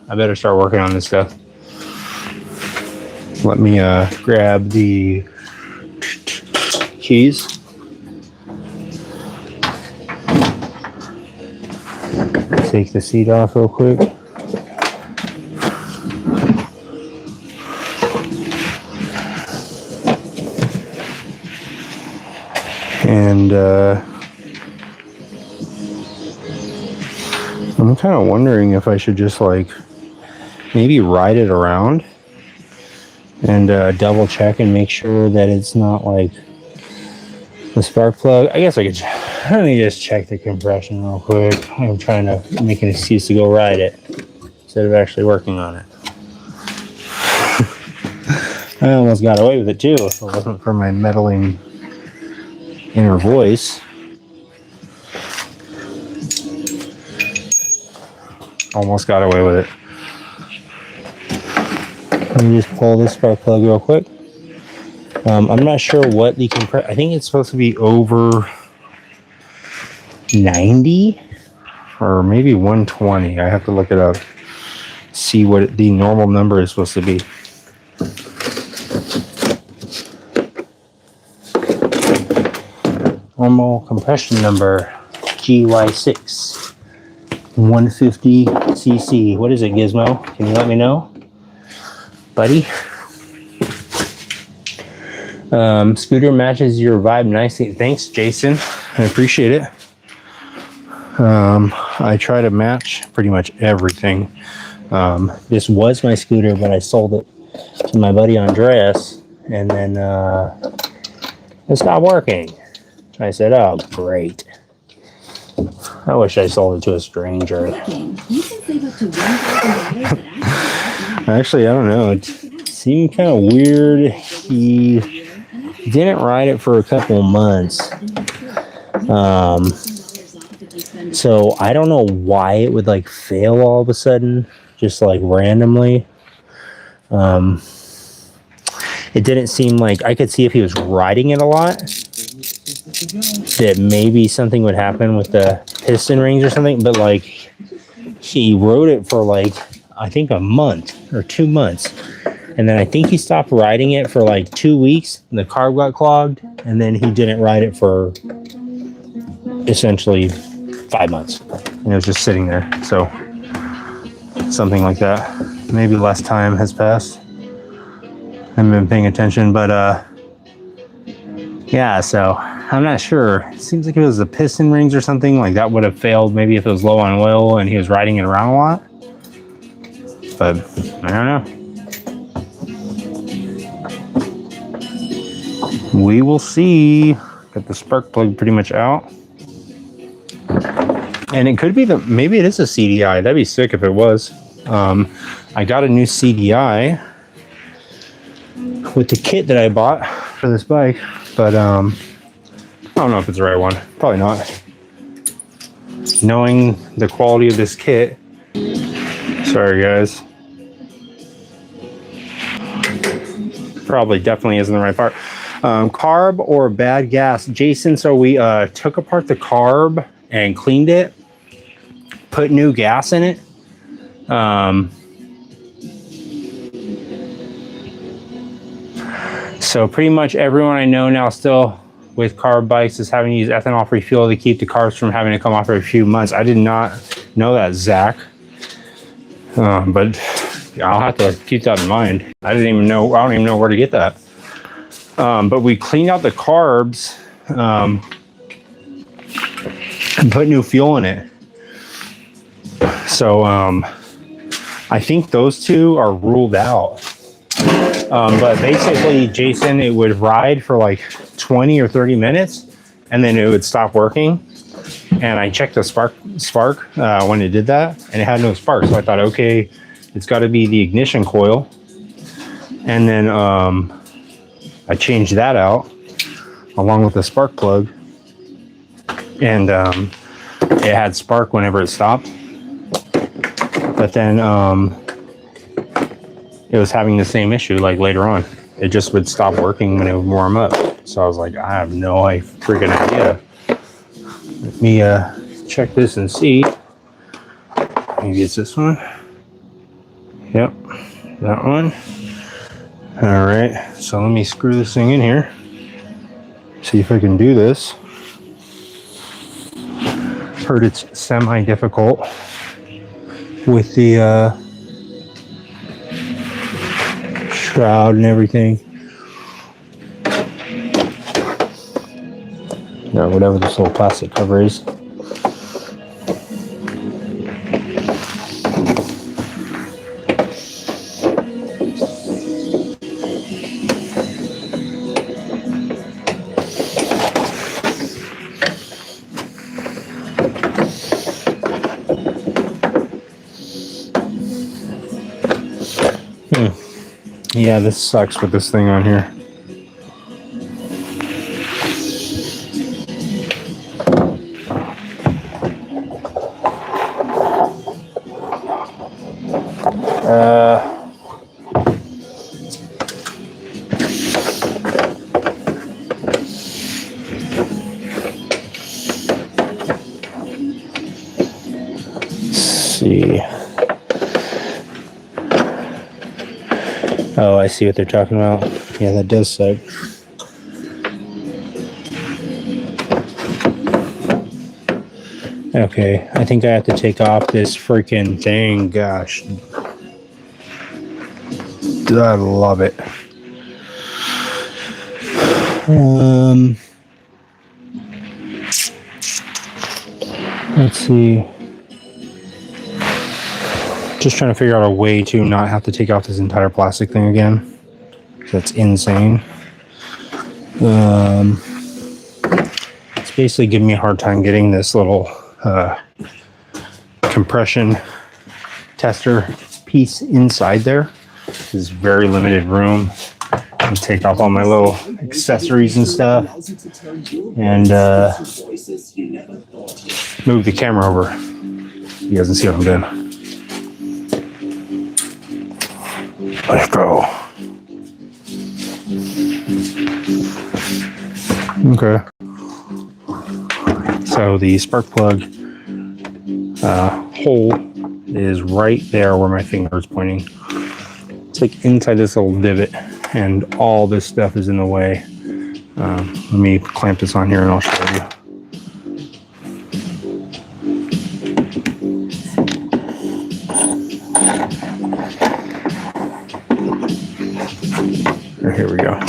I better start working on this stuff. Let me grab the keys. Take the seat off real quick. And I'm kind of wondering if I should just like maybe ride it around and double check and make sure that it's not like the spark plug. I guess I could. Let me just check the compression real quick. I'm trying to make an excuse to go ride it instead of actually working on it. I almost got away with it too if it wasn't for my meddling inner voice. Almost got away with it. Let me just pull this spark plug real quick. I'm not sure what the I think it's supposed to be over 90 or maybe 120. I have to look it up. See what the normal number is supposed to be. Normal compression number GY6 150 cc. What is it, Gizmo? Can you let me know, buddy? Scooter matches your vibe nicely. Thanks, Jason. I appreciate it. I try to match pretty much everything. This was my scooter, but I sold it to my buddy Andreas, and then it stopped working. I said, oh, great. I wish I sold it to a stranger. Lookin, you can save up to $1,000 Actually, I don't know. It seemed kind of weird. He didn't ride it for a couple months. So I don't know why it would like fail all of a sudden, just like randomly. It didn't seem like I could see if he was riding it a lot that maybe something would happen with the piston rings or something, but like he rode it for like I think a month or 2 months, and then I think he stopped riding it for like 2 weeks and the carb got clogged, and then he didn't ride it for essentially 5 months, and it was just sitting there. So something like that. Maybe less time has passed. I haven't been paying attention, but yeah, so I'm not sure. It seems like if it was the piston rings or something, like that would have failed maybe if it was low on oil and he was riding it around a lot. But I don't know. We will see. Got the spark plug pretty much out. And it could be maybe it is a CDI. That'd be sick if it was. I got a new CDI with the kit that I bought for this bike, but I don't know if it's the right one. Probably not. Knowing the quality of this kit. Sorry guys. Probably definitely isn't the right part. Carb or bad gas. Jason, so we took apart the carb and cleaned it, put new gas in it. So pretty much everyone I know now still with carb bikes is having to use ethanol-free fuel to keep the carbs from having to come off for a few months. I did not know that, Zach. But I'll have to keep that in mind. I don't even know where to get that. But we cleaned out the carbs and put new fuel in it. So I think those two are ruled out. But basically, Jason, it would ride for like 20 or 30 minutes and then it would stop working. And I checked the spark when it did that, and it had no spark. So I thought, okay, it's got to be the ignition coil. And then I changed that out along with the spark plug, and it had spark whenever it stopped. But then it was having the same issue like later on. It just would stop working when it would warm up. So I was like, I have no freaking idea. Let me check this and see. Maybe it's this one. Yep, that one. All right, so let me screw this thing in here. See if I can do this. Heard it's semi-difficult with the shroud and everything. Or whatever this little plastic cover is. Yeah, this sucks with this thing on here. See. Oh, I see what they're talking about. Yeah, that does suck. Okay, I think I have to take off this freaking thing. Gosh. I love it. Let's see. Just trying to figure out a way to not have to take off this entire plastic thing again. That's insane. It's basically giving me a hard time getting this little compression tester piece inside there. This is very limited room. I'll take off all my little accessories and stuff and move the camera over. You guys can see what I'm doing. Let's go. Okay. So the spark plug hole is right there where my finger is pointing. It's like inside this little divot, and all this stuff is in the way. Let me clamp this on here and I'll show you. Here we go.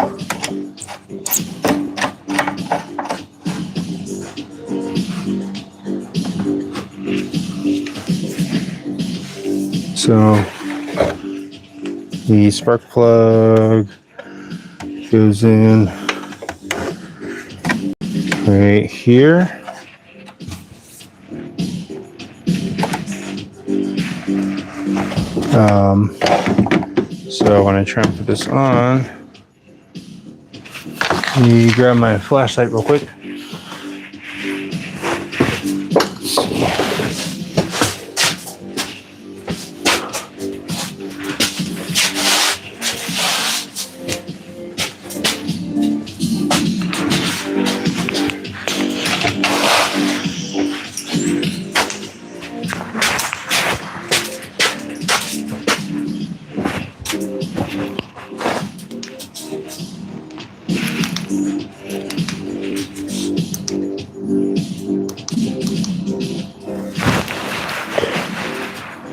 So the spark plug goes in right here. So when I try and put this on, let me grab my flashlight real quick.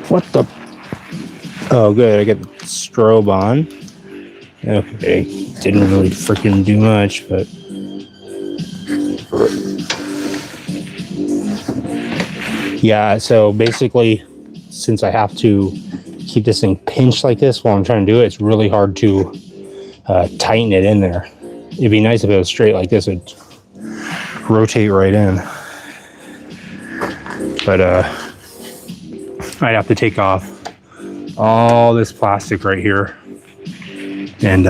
What the? Oh, good. I got the strobe on. Okay. Didn't really freaking do much, but. Yeah, so basically, since I have to keep this thing pinched like this while I'm trying to do it, it's really hard to tighten it in there. It'd be nice if it was straight like this. It'd rotate right in. But, I'd have to take off all this plastic right here, and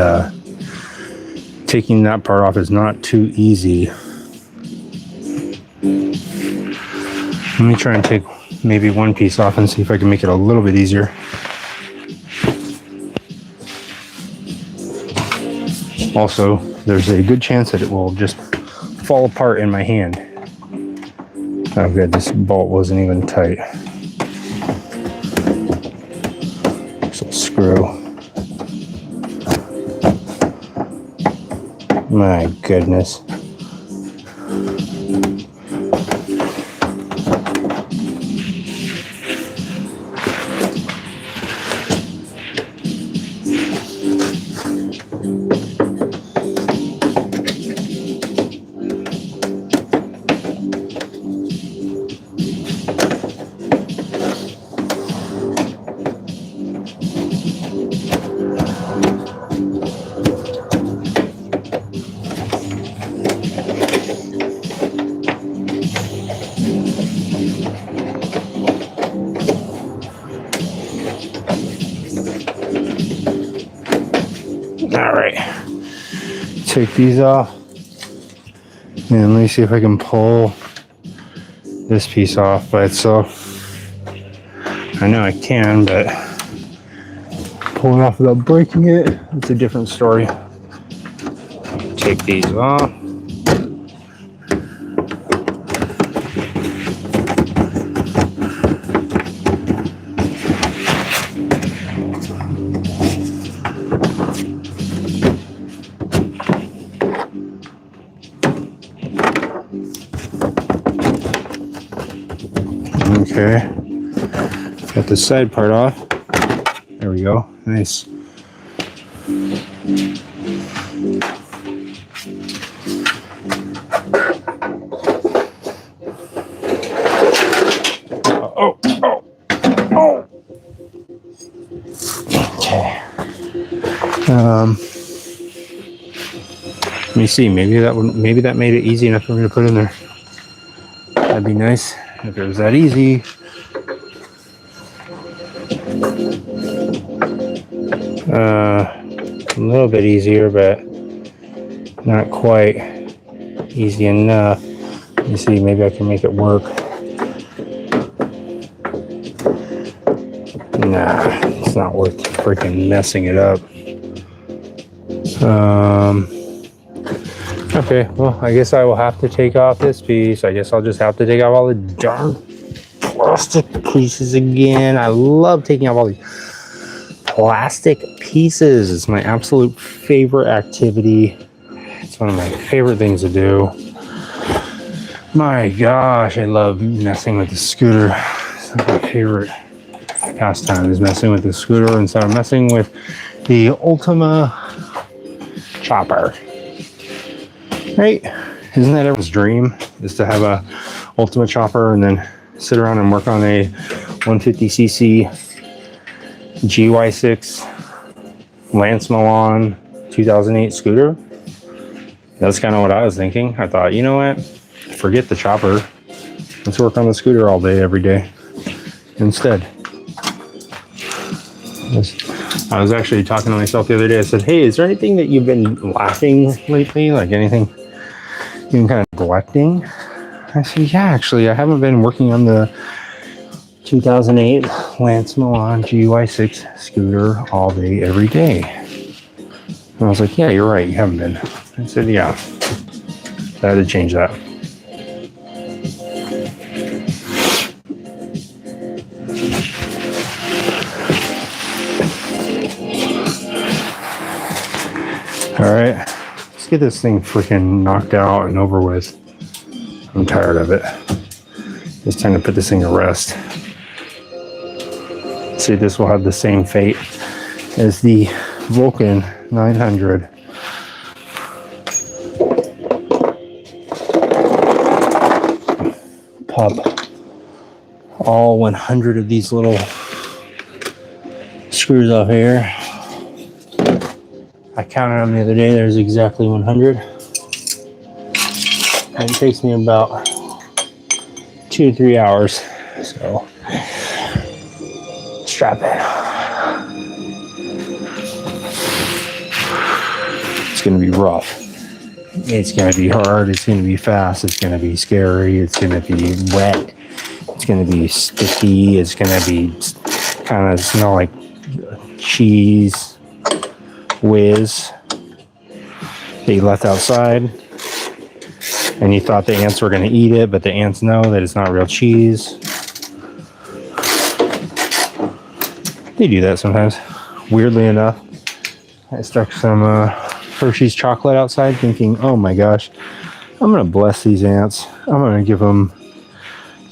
taking that part off is not too easy. Let me try and take maybe one piece off and see if I can make it a little bit easier. Also, there's a good chance that it will just fall apart in my hand. Oh good, this bolt wasn't even tight. Screw. My goodness. All right, take these off, and let me see if I can pull this piece off by itself. I know I can, but pull it off without breaking it, it's a different story. Take these off. Okay, got the side part off. There we go. Nice. Oh. Okay. Let me see. Maybe that made it easy enough for me to put in there. That'd be nice. if it was that easy. A little bit easier, but not quite easy enough. Let me see, maybe I can make it work. Nah, it's not worth freaking messing it up. Okay, well, I guess I will have to take off this piece. I guess I'll just have to take off all the darn plastic pieces again. I love taking off all these plastic pieces. It's my absolute favorite activity. It's one of my favorite things to do. My gosh, I love messing with the scooter. It's my favorite pastime is messing with the scooter instead of messing with the Ultima chopper. Right? Isn't that everyone's dream? Is to have a Ultima chopper and then sit around and work on a 150cc GY6 Lance Milan 2008 scooter? That's kind of what I was thinking. I thought, you know what? Forget the chopper. Let's work on the scooter all day, every day instead. I was actually talking to myself the other day. I said, hey, is there anything that you've been laughing lately? Like anything you've been kind of neglecting? I said, yeah, actually, I haven't been working on the 2008 Lance Milan GY6 scooter all day, every day. And I was like, yeah, you're right. You haven't been. I said, yeah. I had to change that. All right, let's get this thing freaking knocked out and over with. I'm tired of it. It's time to put this thing to rest. See, this will have the same fate as the Vulcan 900. Pop all 100 of these little screws off here. I counted them the other day. There's exactly 100. And it takes me about 2 to 3 hours. So strap in. It's going to be rough. It's going to be hard. It's going to be fast. It's going to be scary. It's going to be wet. It's going to be sticky. It's going to be kind of smell like cheese whiz that you left outside, and you thought the ants were going to eat it, but the ants know that it's not real cheese. They do that sometimes. Weirdly enough, I stuck some Hershey's chocolate outside thinking, oh my gosh, I'm going to bless these ants. I'm going to give them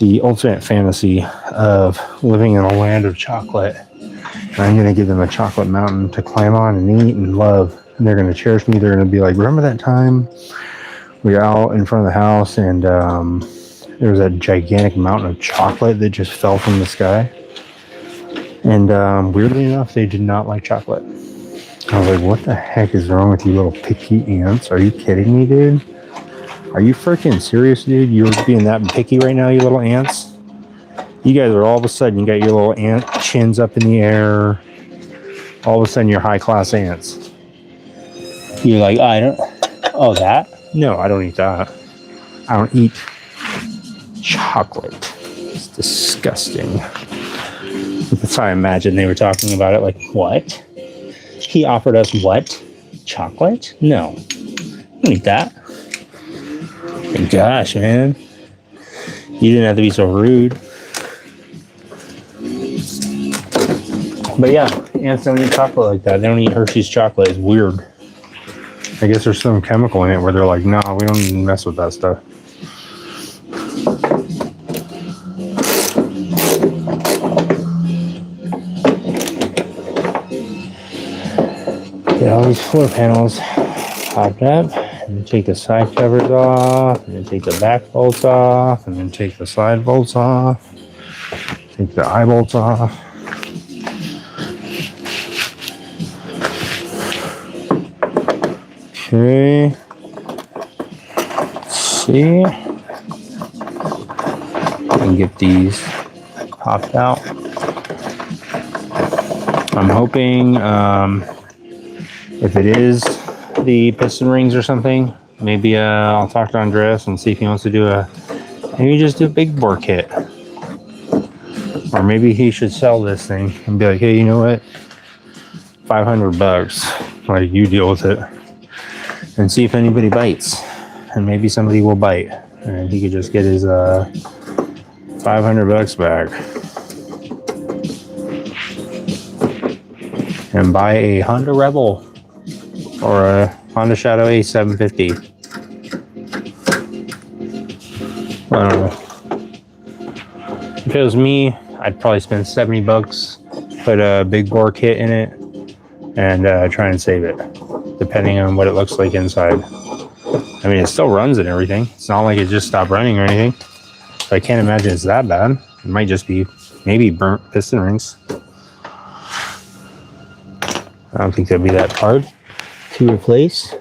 the ultimate fantasy of living in a land of chocolate. And I'm going to give them a chocolate mountain to climb on and eat and love. And they're going to cherish me. They're going to be like, remember that time we were out in front of the house and there was a gigantic mountain of chocolate that just fell from the sky? And weirdly enough, they did not like chocolate. I was like, what the heck is wrong with you little picky ants? Are you kidding me, dude? Are you freaking serious, dude? You're being that picky right now, you little ants? You guys are all of a sudden, you got your little ant chins up in the air. All of a sudden, you're high-class ants. You're like, I don't... Oh, that? No, I don't eat that. I don't eat chocolate. It's disgusting. That's how I imagine they were talking about it. Like, what? He offered us what? Chocolate? No. I don't eat that. And gosh, man. You didn't have to be so rude. But yeah, ants don't eat chocolate like that. They don't eat Hershey's chocolate. It's weird. I guess there's some chemical in it where they're like, no, we don't even mess with that stuff. Get all these floor panels popped up, and then take the side covers off, and then take the back bolts off, and then take the side bolts off, take the eye bolts off. Okay. Let's see. And and get these popped out. I'm hoping if it is the piston rings or something, maybe I'll talk to Andreas and see if he wants to do maybe just do a big bore kit. Or maybe he should sell this thing and be like, hey, you know what? $500. Like, you deal with it. And see if anybody bites. And maybe somebody will bite. And he could just get his $500 back. And buy a Honda Rebel. Or a Honda Shadow A750. I don't know. If it was me, I'd probably spend $70, put a big bore kit in it, and try and save it, depending on what it looks like inside. I mean, it still runs and everything. It's not like it just stopped running or anything. So I can't imagine it's that bad. It might just be maybe burnt piston rings. I don't think that'd be that hard to replace.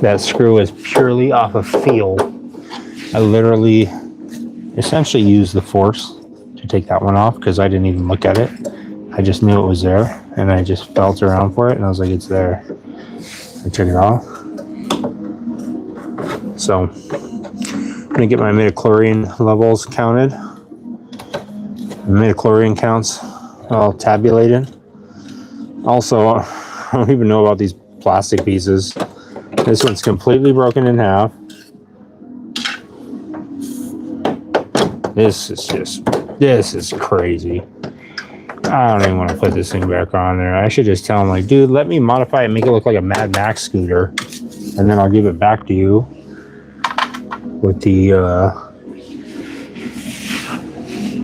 That screw is purely off of feel. I literally essentially used the force to take that one off because I didn't even look at it. I just knew it was there and I just felt around for it and I was like, it's there. I took it off. So I'm gonna get my midichlorian levels counted. The midichlorian counts all tabulated. Also, I don't even know about these plastic pieces. This one's completely broken in half. This is crazy. I don't even want to put this thing back on there. I should just tell him, like, dude, let me modify it and make it look like a Mad Max scooter. And then I'll give it back to you with the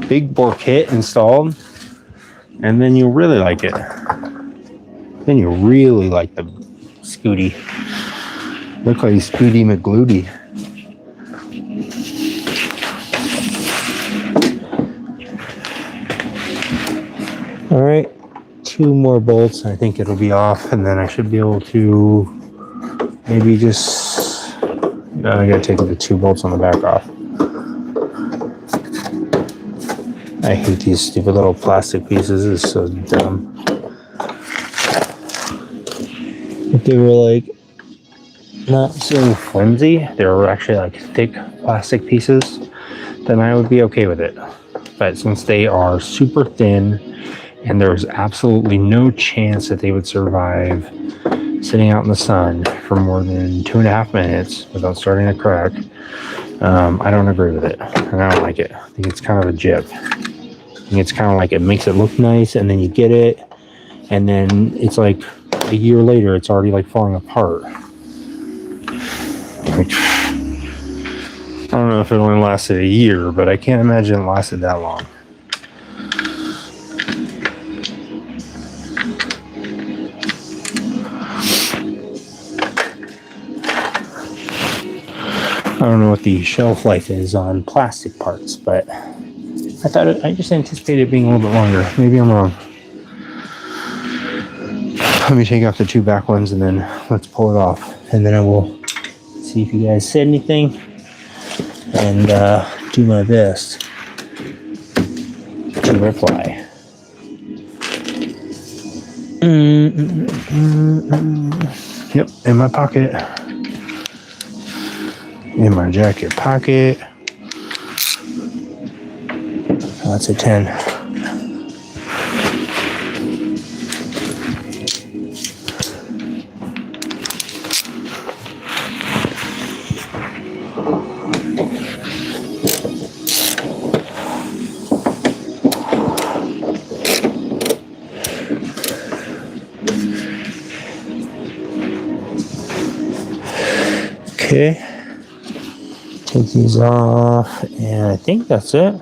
big bore kit installed. And then you'll really like it. Then you'll really like the Scooty. Look like Scooty McGluty. All right, 2 more bolts. I think it'll be off, and then I should be able to maybe just. I gotta take the 2 bolts on the back off. I hate these stupid little plastic pieces. It's so dumb. If they were like not so flimsy, they were actually like thick plastic pieces, then I would be okay with it. But since they are super thin and there's absolutely no chance that they would survive sitting out in the sun for more than 2.5 minutes without starting to crack, I don't agree with it. And I don't like it. I think it's kind of a jip. I think it's kind of like it makes it look nice and then you get it and then it's like a year later it's already like falling apart. Like, I don't know if it only lasted a year, but I can't imagine it lasted that long. I don't know what the shelf life is on plastic parts, but I just anticipated it being a little bit longer. Maybe I'm wrong. Let me take off the 2 back ones and then let's pull it off. And then I will see if you guys said anything and do my best to reply. Yep, in my pocket. In my jacket pocket. That's a 10. Okay, take these off, and I think that's it.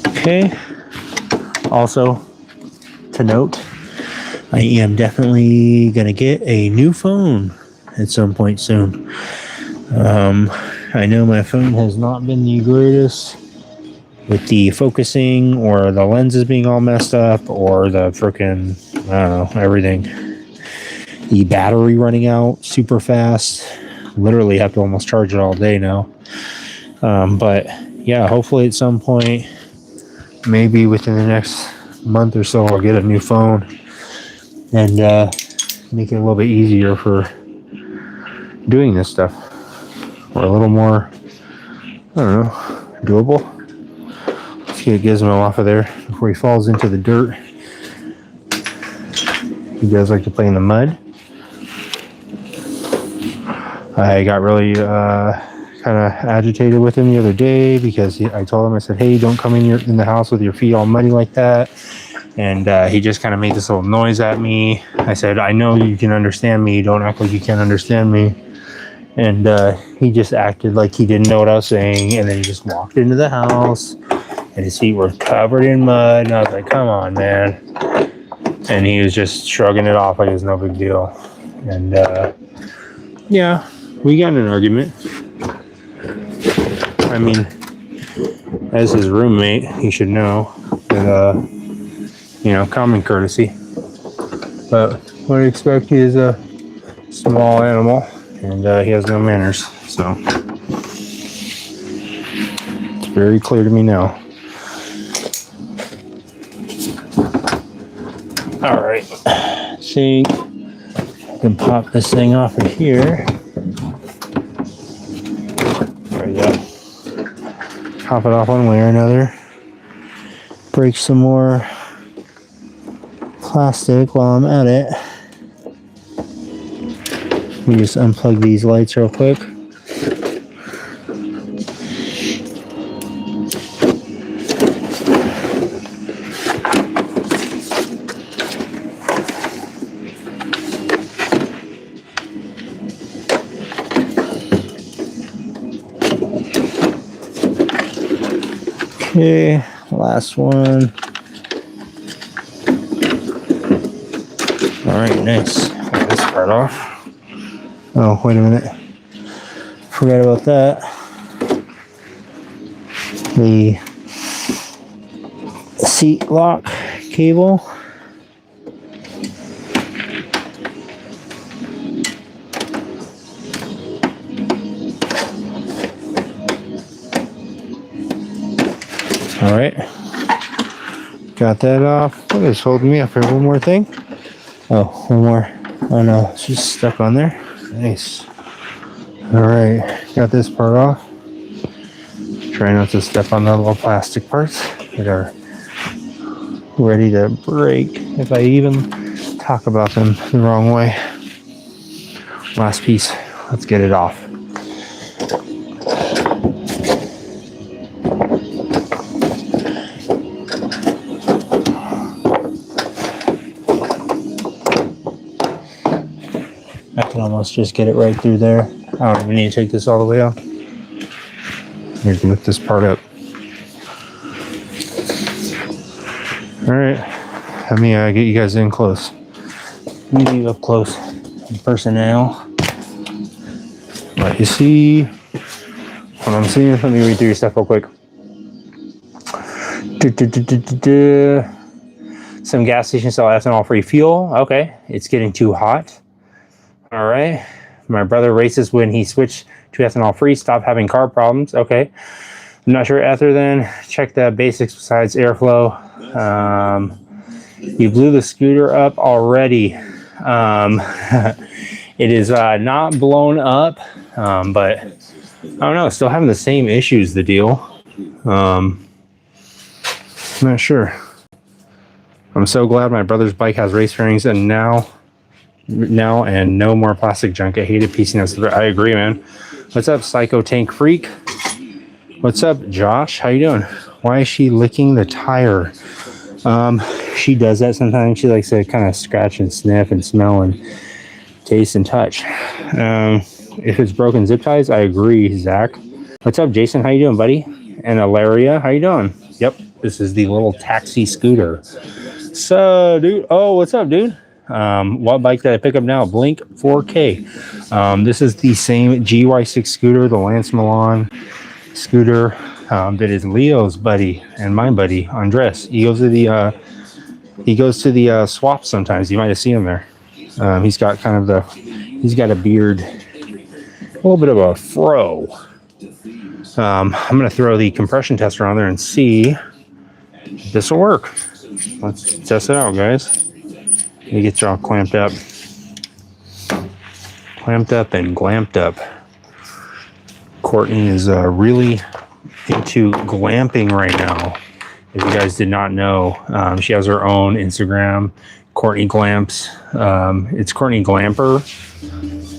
Okay, also to note, I am definitely gonna get a new phone at some point soon. I know my phone has not been the greatest with the focusing or the lenses being all messed up or the freaking, I don't know, everything. The battery running out super fast. Literally have to almost charge it all day now. But yeah, hopefully at some point, maybe within the next month or so, I'll get a new phone and make it a little bit easier for doing this stuff, or a little more, I don't know, doable. Let's get Gizmo off of there before he falls into the dirt. You guys like to play in the mud? I got really kind of agitated with him the other day because I told him, I said, hey, don't come in the house with your feet all muddy like that. And he just kind of made this little noise at me. I said, I know you can understand me. Don't act like you can't understand me. And he just acted like he didn't know what I was saying. And then he just walked into the house and his feet were covered in mud. And I was like, come on, man. And he was just shrugging it off like it was no big deal. And yeah, we got in an argument. I mean, as his roommate, he should know that, you know, common courtesy. But what I expect, he is a small animal and he has no manners. So it's very clear to me now. All right, I think I can pop this thing off of here. There we go. Pop it off one way or another. Break some more plastic while I'm at it. Let me just unplug these lights real quick. Okay, last one. All right, nice. Get this part off. Oh, wait a minute. Forgot about that. The seat lock cable. All right, got that off. Look, it's holding me up here. One more thing. Oh, one more. Oh no, it's just stuck on there. Nice. All right, got this part off. Try not to step on the little plastic parts that are ready to break if I even talk about them the wrong way. Last piece. Let's get it off. I can almost just get it right through there. I don't even need to take this all the way out. You can lift this part up. All right, let me get you guys in close. Let me get you up close. Personnel. Let you see what I'm seeing. Let me read through your stuff real quick. Some gas stations sell ethanol-free fuel. Okay, it's getting too hot. All right. My brother races when he switched to ethanol-free, stopped having car problems. Okay. I'm not sure after then. Check the basics besides airflow. You blew the scooter up already. It is not blown up, but I don't know. Still having the same issues, the deal. I'm not sure. I'm so glad my brother's bike has race fairings and now and no more plastic junk. I hated piecing us. I agree, man. What's up, Psycho Tank Freak? What's up, Josh? How you doing? Why is she licking the tire? She does that sometimes. She likes to kind of scratch and sniff and smell and taste and touch. If it's broken zip ties, I agree, Zach. What's up, Jason? How you doing, buddy? And Alaria, how you doing? Yep, this is the little taxi scooter. So, dude. Oh, what's up, dude? What bike that I pick up now? Blink 4K. This is the same GY6 scooter, the Lance Milan scooter that is Leo's buddy and my buddy Andres. He goes to the swap sometimes. You might have seen him there. He's got a beard, a little bit of a fro. I'm gonna throw the compression tester on there and see if this will work. Let's test it out, guys. Let me get y'all clamped up and glamped up. Courtney is really into glamping right now. If you guys did not know, she has her own Instagram, Courtney Glamps. It's Courtney Glamper,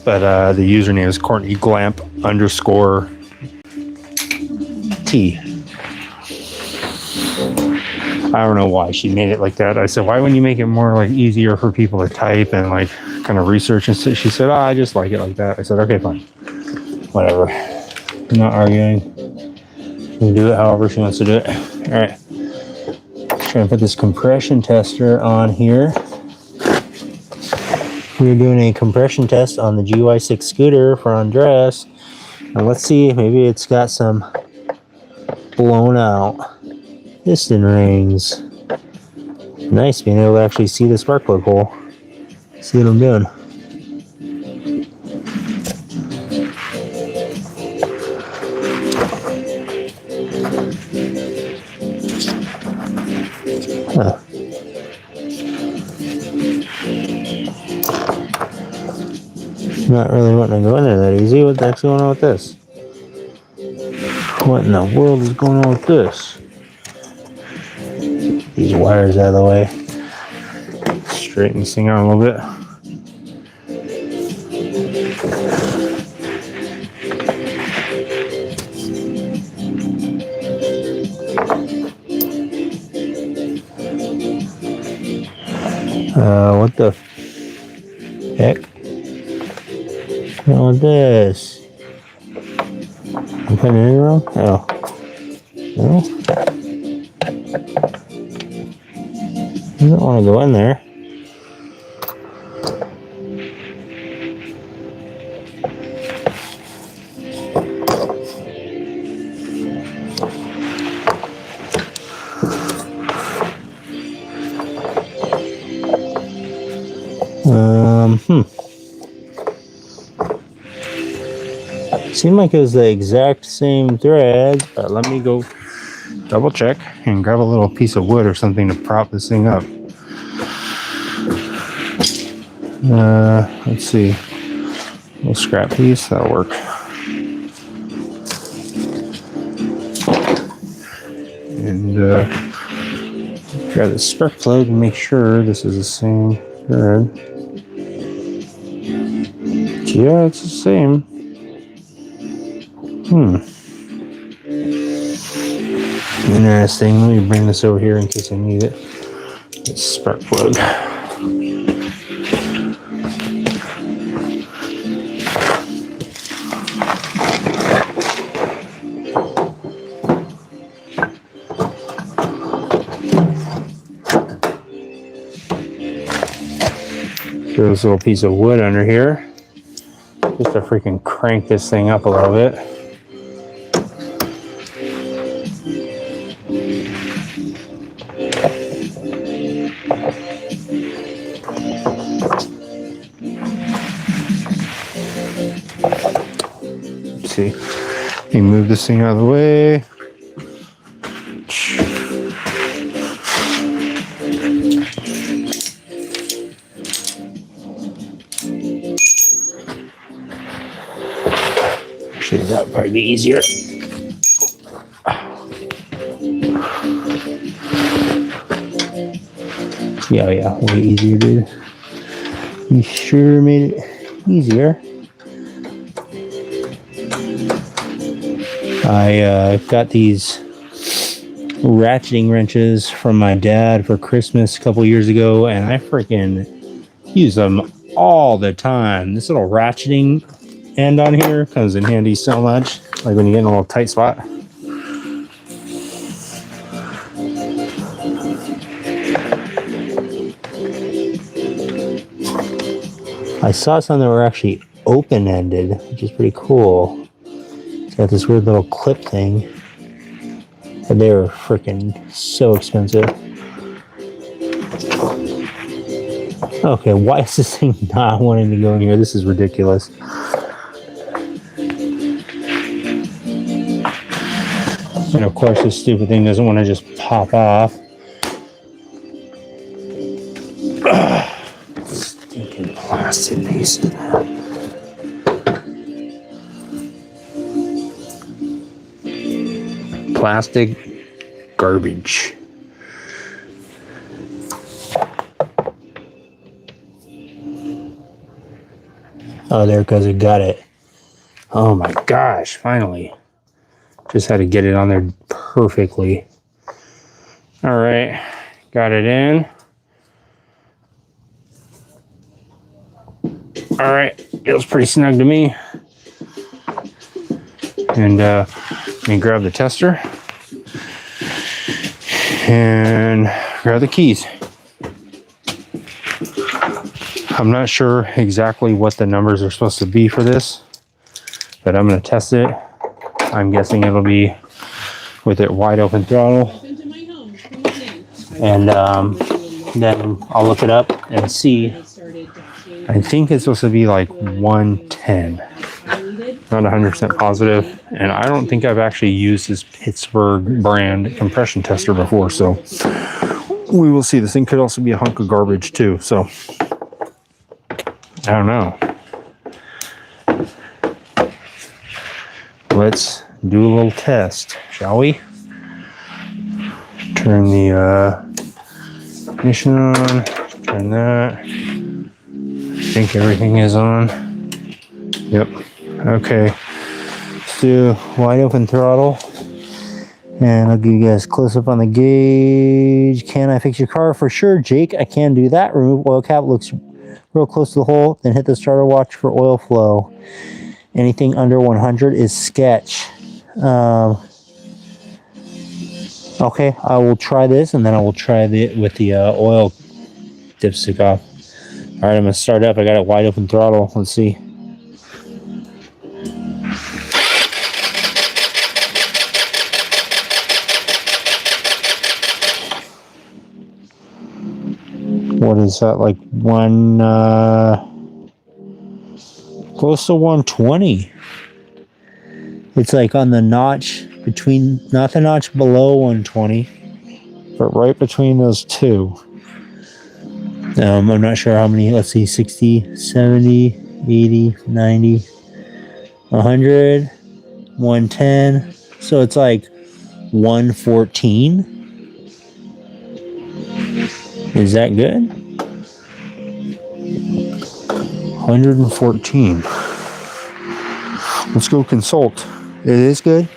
but the username is Courtney Glamp _ T. I don't know why she made it like that. I said, why wouldn't you make it more like easier for people to type and like kind of research? And so she said, I just like it like that. I said, okay, fine, whatever. I'm not arguing. You can do it however she wants to do it. All right. Trying to put this compression tester on here. We're doing a compression test on the GY6 scooter for Andres. And let's see, maybe it's got some blown out piston rings. Nice being able to actually see the spark plug hole. See what I'm doing. Huh. Not really wanting to go in there that easy. What the heck's going on with this? What in the world is going on with this? Get these wires out of the way. Straighten this thing out a little bit. What the heck? What's all this? I'm putting it in wrong? Oh. No? I don't want to go in there. Seemed like it was the exact same threads, but let me go double check and grab a little piece of wood or something to prop this thing up. Let's see. A little scrap piece, that'll work. And grab the spark plug and make sure this is the same thread. Yeah, it's the same. Interesting. Let me bring this over here in case I need it. It's spark plug. Throw this little piece of wood under here. Just to freaking crank this thing up a little bit. Let's see. Let me move this thing out of the way. Actually, that would probably be easier. Yeah, way easier, dude. You sure made it easier. I got these ratcheting wrenches from my dad for Christmas a couple years ago, and I freaking use them all the time. This little ratcheting end on here comes in handy so much, like when you get in a little tight spot. I saw some that were actually open-ended, which is pretty cool. It's got this weird little clip thing. And they were freaking so expensive. Okay, why is this thing not wanting to go in here? This is ridiculous. And of course, this stupid thing doesn't want to just pop off. Stinking plastic piece. Plastic garbage. Oh, there it goes. It got it. Oh my gosh, finally. Just had to get it on there perfectly. All right, got it in. All right, feels pretty snug to me. And let me grab the tester and grab the keys. I'm not sure exactly what the numbers are supposed to be for this, but I'm going to test it. I'm guessing it'll be with it wide open throttle. And then I'll look it up and see. I think it's supposed to be like 110. Not 100% positive. And I don't think I've actually used this Pittsburgh brand compression tester before. So we will see. This thing could also be a hunk of garbage too. So I don't know. Let's do a little test, shall we? Turn the ignition on. Turn that. I think everything is on. Yep. Okay. Let's do wide open throttle. And I'll give you guys a close up on the gauge. Can I fix your car? For sure, Jake. I can do that. Remove oil cap. Looks real close to the hole. Then hit the starter. Watch for oil flow. Anything under 100 is sketch. Okay, I will try this, and then I will try it with the oil dipstick off. All right, I'm gonna start up. I got it wide open throttle. Let's see. What is that, like close to 120. It's like on the notch between, not the notch below 120, but right between those two. I'm not sure how many. Let's see, 60, 70, 80, 90, 100, 110. So it's like 114. Is that good? 114. Let's go consult. It is good.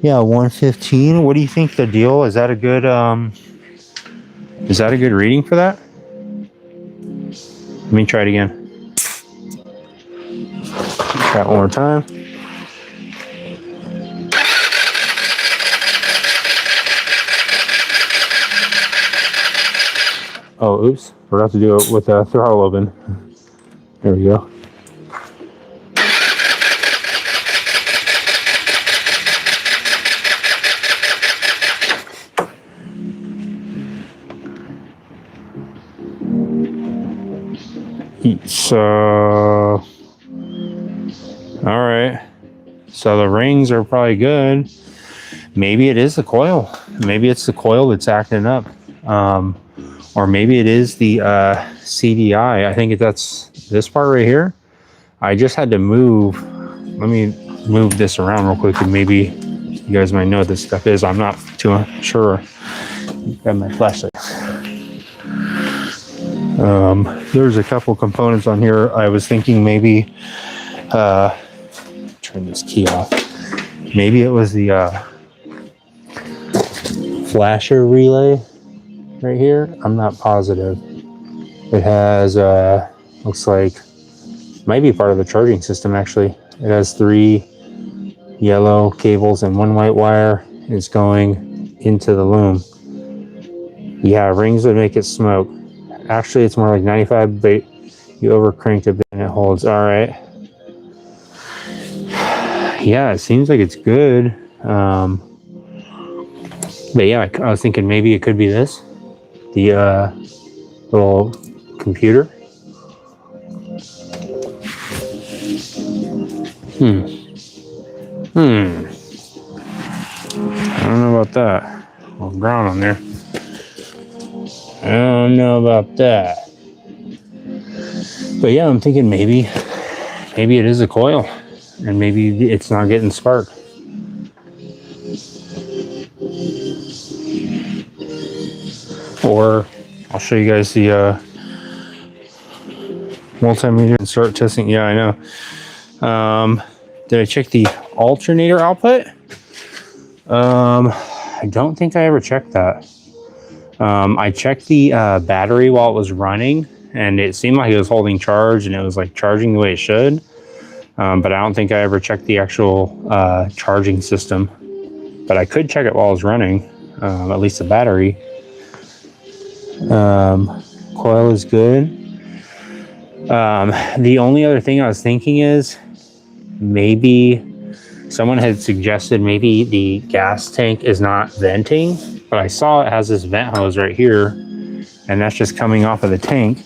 Yeah, 115. What do you think the deal? Is that a good reading for that? Let me try it again. Try it one more time. Oh, oops. Forgot to do it with the throttle open. There we go. So, all right. So the rings are probably good. Maybe it is the coil. Maybe it's the coil that's acting up. Or maybe it is the CDI. I think that's this part right here. I just had to move. Let me move this around real quick, and maybe you guys might know what this stuff is. I'm not too sure. Grab my flashlight. There's a couple components on here. I was thinking maybe turn this key off. Maybe it was the flasher relay right here. I'm not positive. It has looks like might be part of the charging system actually. It has 3 yellow cables and 1 white wire. It's going into the loom. Yeah, rings would make it smoke. Actually, it's more like 95 You over cranked a bit and it holds. All right. Yeah, it seems like it's good. But yeah, I was thinking maybe it could be this. The little computer. I don't know about that. A little brown on there. I don't know about that. But yeah, I'm thinking maybe it is a coil, and maybe it's not getting spark. Or I'll show you guys the multimeter and start testing. Yeah, I know. Did I check the alternator output? I don't think I ever checked that. I checked the battery while it was running, and it seemed like it was holding charge and it was like charging the way it should. But I don't think I ever checked the actual charging system. But I could check it while it was running, at least the battery. Coil is good. The only other thing I was thinking is maybe someone had suggested maybe the gas tank is not venting, but I saw it has this vent hose right here, and that's just coming off of the tank.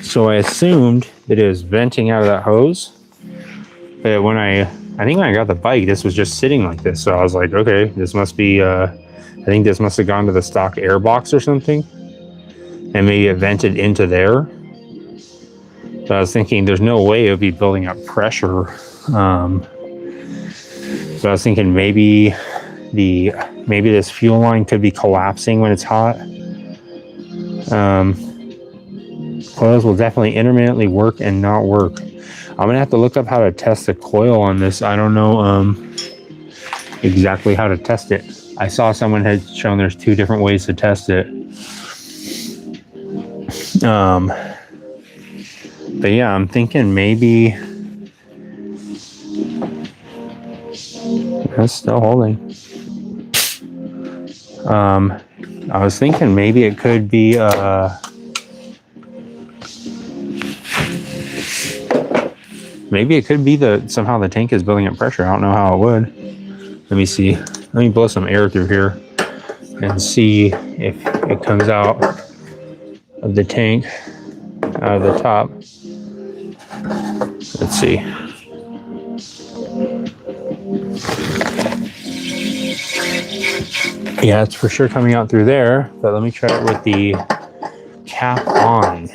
So I assumed that it was venting out of that hose. But when I think when I got the bike, this was just sitting like this. So I was like, okay, this must be, I think this must have gone to the stock air box or something. And maybe it vented into there. So I was thinking there's no way it would be building up pressure. So I was thinking maybe this fuel line could be collapsing when it's hot. Coils will definitely intermittently work and not work. I'm gonna have to look up how to test the coil on this. I don't know exactly how to test it. I saw someone had shown there's 2 different ways to test it. But yeah, I'm thinking maybe that's still holding. I was thinking maybe it could be maybe it could be that somehow the tank is building up pressure. I don't know how it would. Let me see. Let me blow some air through here and see if it comes out of the tank, out of the top. Let's see. Yeah, it's for sure coming out through there, but let me try it with the cap on.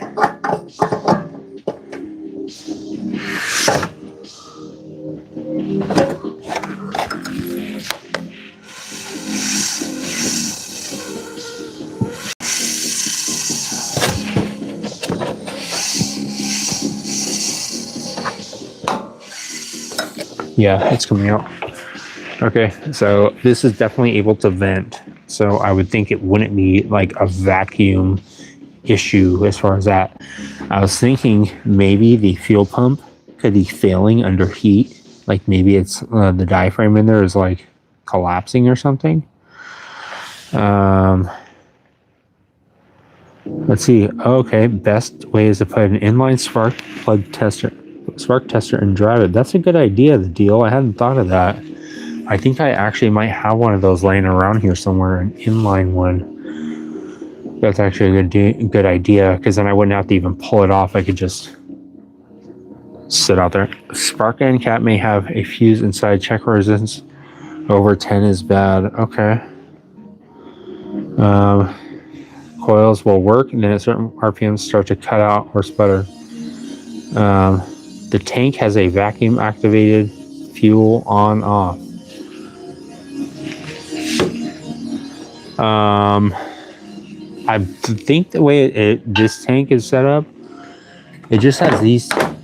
Yeah, it's coming out. Okay, so this is definitely able to vent. So I would think it wouldn't be like a vacuum issue as far as that. I was thinking maybe the fuel pump could be failing under heat. Like maybe it's the diaphragm in there is like collapsing or something. Let's see. Okay, best way is to put an inline spark tester and drive it. That's a good idea, the deal. I hadn't thought of that. I think I actually might have one of those laying around here somewhere, an inline one. That's actually a good idea, because then I wouldn't have to even pull it off. I could just sit out there. Spark end cap may have a fuse inside. Check resistance. Over 10 is bad. Okay. Coils will work, and then at certain RPMs start to cut out or sputter. The tank has a vacuum activated fuel on off. I think the way this tank is set up, it just has these. I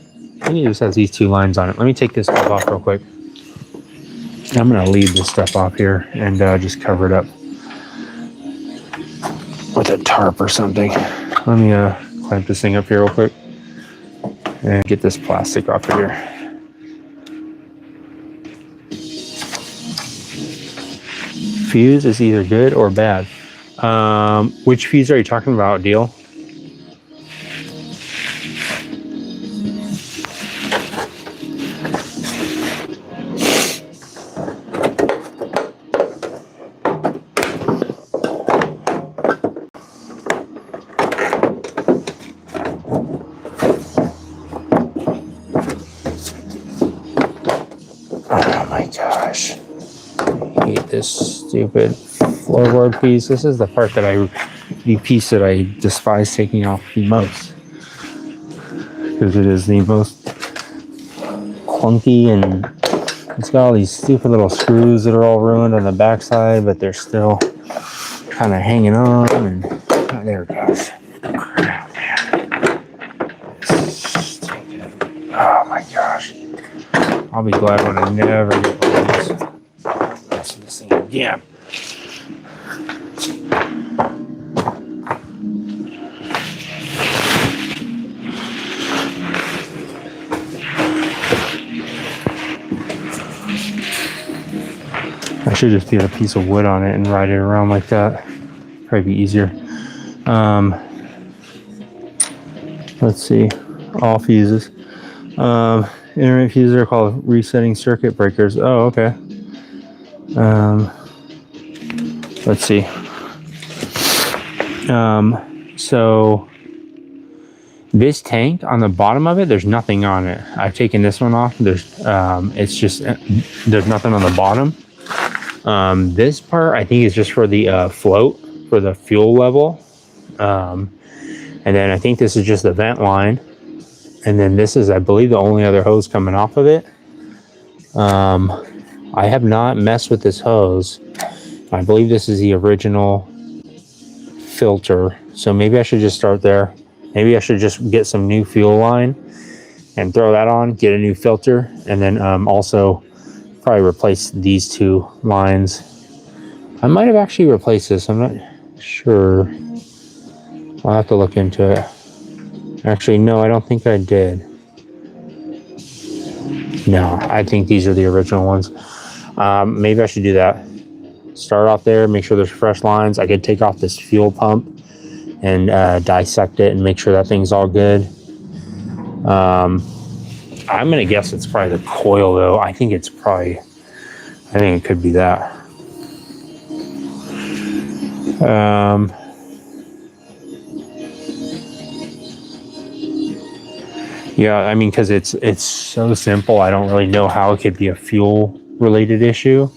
think it just has these 2 lines on it. Let me take this stuff off real quick. I'm gonna leave this stuff off here and just cover it up with a tarp or something. Let me clamp this thing up here real quick and get this plastic off of here. Fuse is either good or bad. Which fuse are you talking about, Deal? this stupid floorboard piece. This is the piece that I despise taking off the most, because it is the most clunky, and it's got all these stupid little screws that are all ruined on the backside, but they're still kind of hanging on. And oh, there it goes. Crap, man. Oh my gosh. I'll be glad when I never get one of these. That's this thing again. I should just get a piece of wood on it and ride it around like that. Probably be easier. Let's see. All fuses. Intermittent fuses are called resetting circuit breakers. Oh, okay. Let's see. So this tank on the bottom of it, there's nothing on it. I've taken this one off. There's nothing on the bottom. This part I think is just for the float, for the fuel level. And then I think this is just the vent line. And then this is, I believe, the only other hose coming off of it. I have not messed with this hose. I believe this is the original filter. So maybe I should just start there. Maybe I should just get some new fuel line and throw that on, get a new filter, and then also probably replace these two lines. I might have actually replaced this. I'm not sure. I'll have to look into it. Actually, no, I don't think I did. No, I think these are the original ones. Maybe I should do that. Start off there, make sure there's fresh lines. I could take off this fuel pump and dissect it and make sure that thing's all good. I'm gonna guess it's probably the coil though. I think it could be that. Yeah, I mean, because it's so simple, I don't really know how it could be a fuel related issue,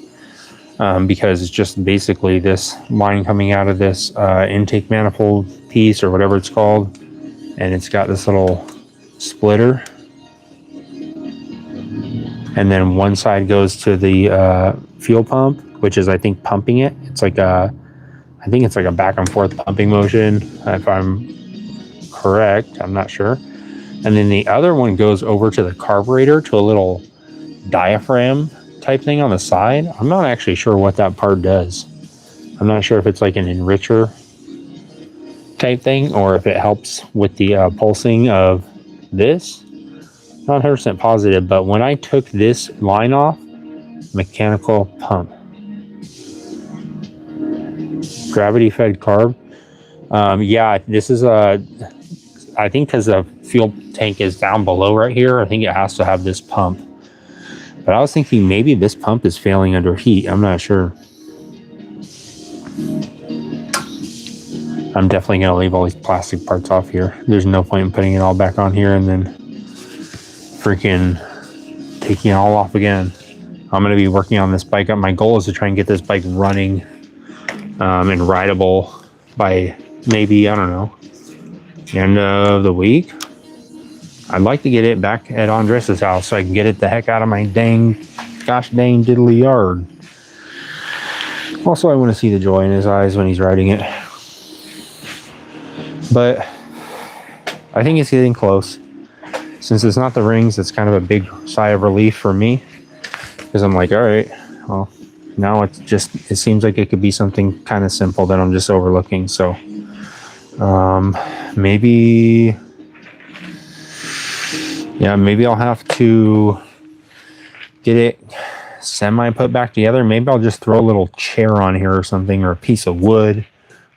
because it's just basically this line coming out of this intake manifold piece or whatever it's called, and it's got this little splitter, and then one side goes to the fuel pump, which is, I think, pumping it. It's like I think it's like a back and forth pumping motion, if I'm correct. I'm not sure. And then the other one goes over to the carburetor, to a little diaphragm type thing on the side. I'm not actually sure what that part does. I'm not sure if it's like an enricher type thing, or if it helps with the pulsing of this. Not 100% positive, but when I took this line off, mechanical pump. Gravity fed carb. Yeah, this is I think because the fuel tank is down below right here, I think it has to have this pump. But I was thinking maybe this pump is failing under heat. I'm not sure. I'm definitely going to leave all these plastic parts off here. There's no point in putting it all back on here and then freaking taking it all off again. I'm going to be working on this bike. My goal is to try and get this bike running and rideable by maybe, I don't know, end of the week. I'd like to get it back at Andres' house so I can get it the heck out of my gosh dang diddly yard. Also, I want to see the joy in his eyes when he's riding it. But I think it's getting close. Since it's not the rings, it's kind of a big sigh of relief for me, because I'm like, all right, well, now it seems like it could be something kind of simple that I'm just overlooking. So maybe I'll have to get it semi put back together. Maybe I'll just throw a little chair on here or something, or a piece of wood,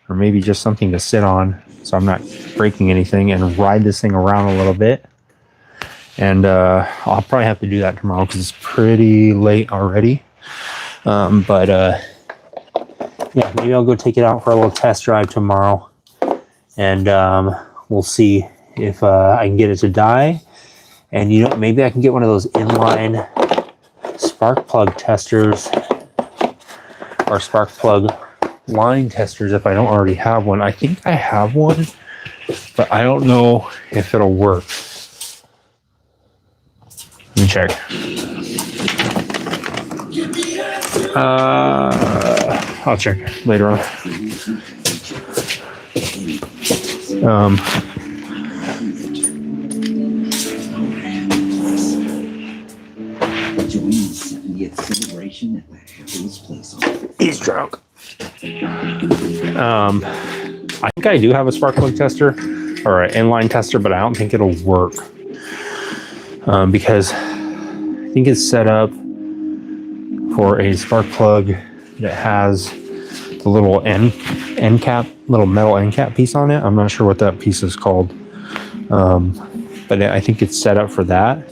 or maybe just something to sit on so I'm not breaking anything, and ride this thing around a little bit. And I'll probably have to do that tomorrow because it's pretty late already. Yeah, maybe I'll go take it out for a little test drive tomorrow, and we'll see if I can get it to die. And maybe I can get one of those inline spark plug testers our spark plug line testers if I don't already have one. I think I have one, but I don't know if it'll work. Let me check. I'll check later on. He's drunk. I think I do have a spark plug tester or an inline tester, but I don't think it'll work because I think it's set up for a spark plug that has the little end cap, little metal end cap piece on it. I'm not sure what that piece is called, but I think it's set up for that.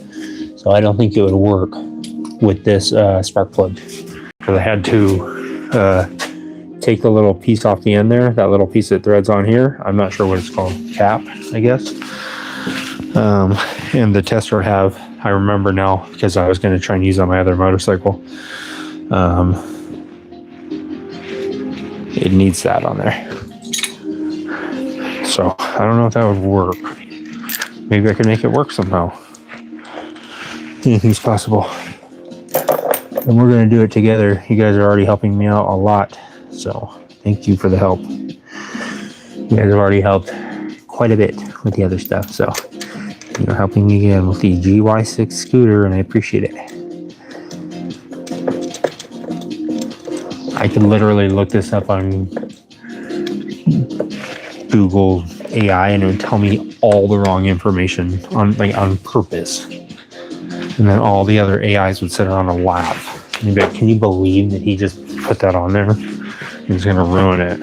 So I don't think it would work with this spark plug because I had to take the little piece off the end there, that little piece that threads on here. I'm not sure what it's called, cap, I guess. And the tester I remember now because I was going to try and use on my other motorcycle. It needs that on there. So I don't know if that would work. Maybe I could make it work somehow. Anything's possible. And we're going to do it together. You guys are already helping me out a lot. So thank you for the help. You guys have already helped quite a bit with the other stuff. So you're helping me again with the GY6 scooter, and I appreciate it. I can literally look this up on Google AI and it would tell me all the wrong information on purpose. And then all the other AIs would sit around and laugh. And be like, can you believe that he just put that on there? He's gonna ruin it.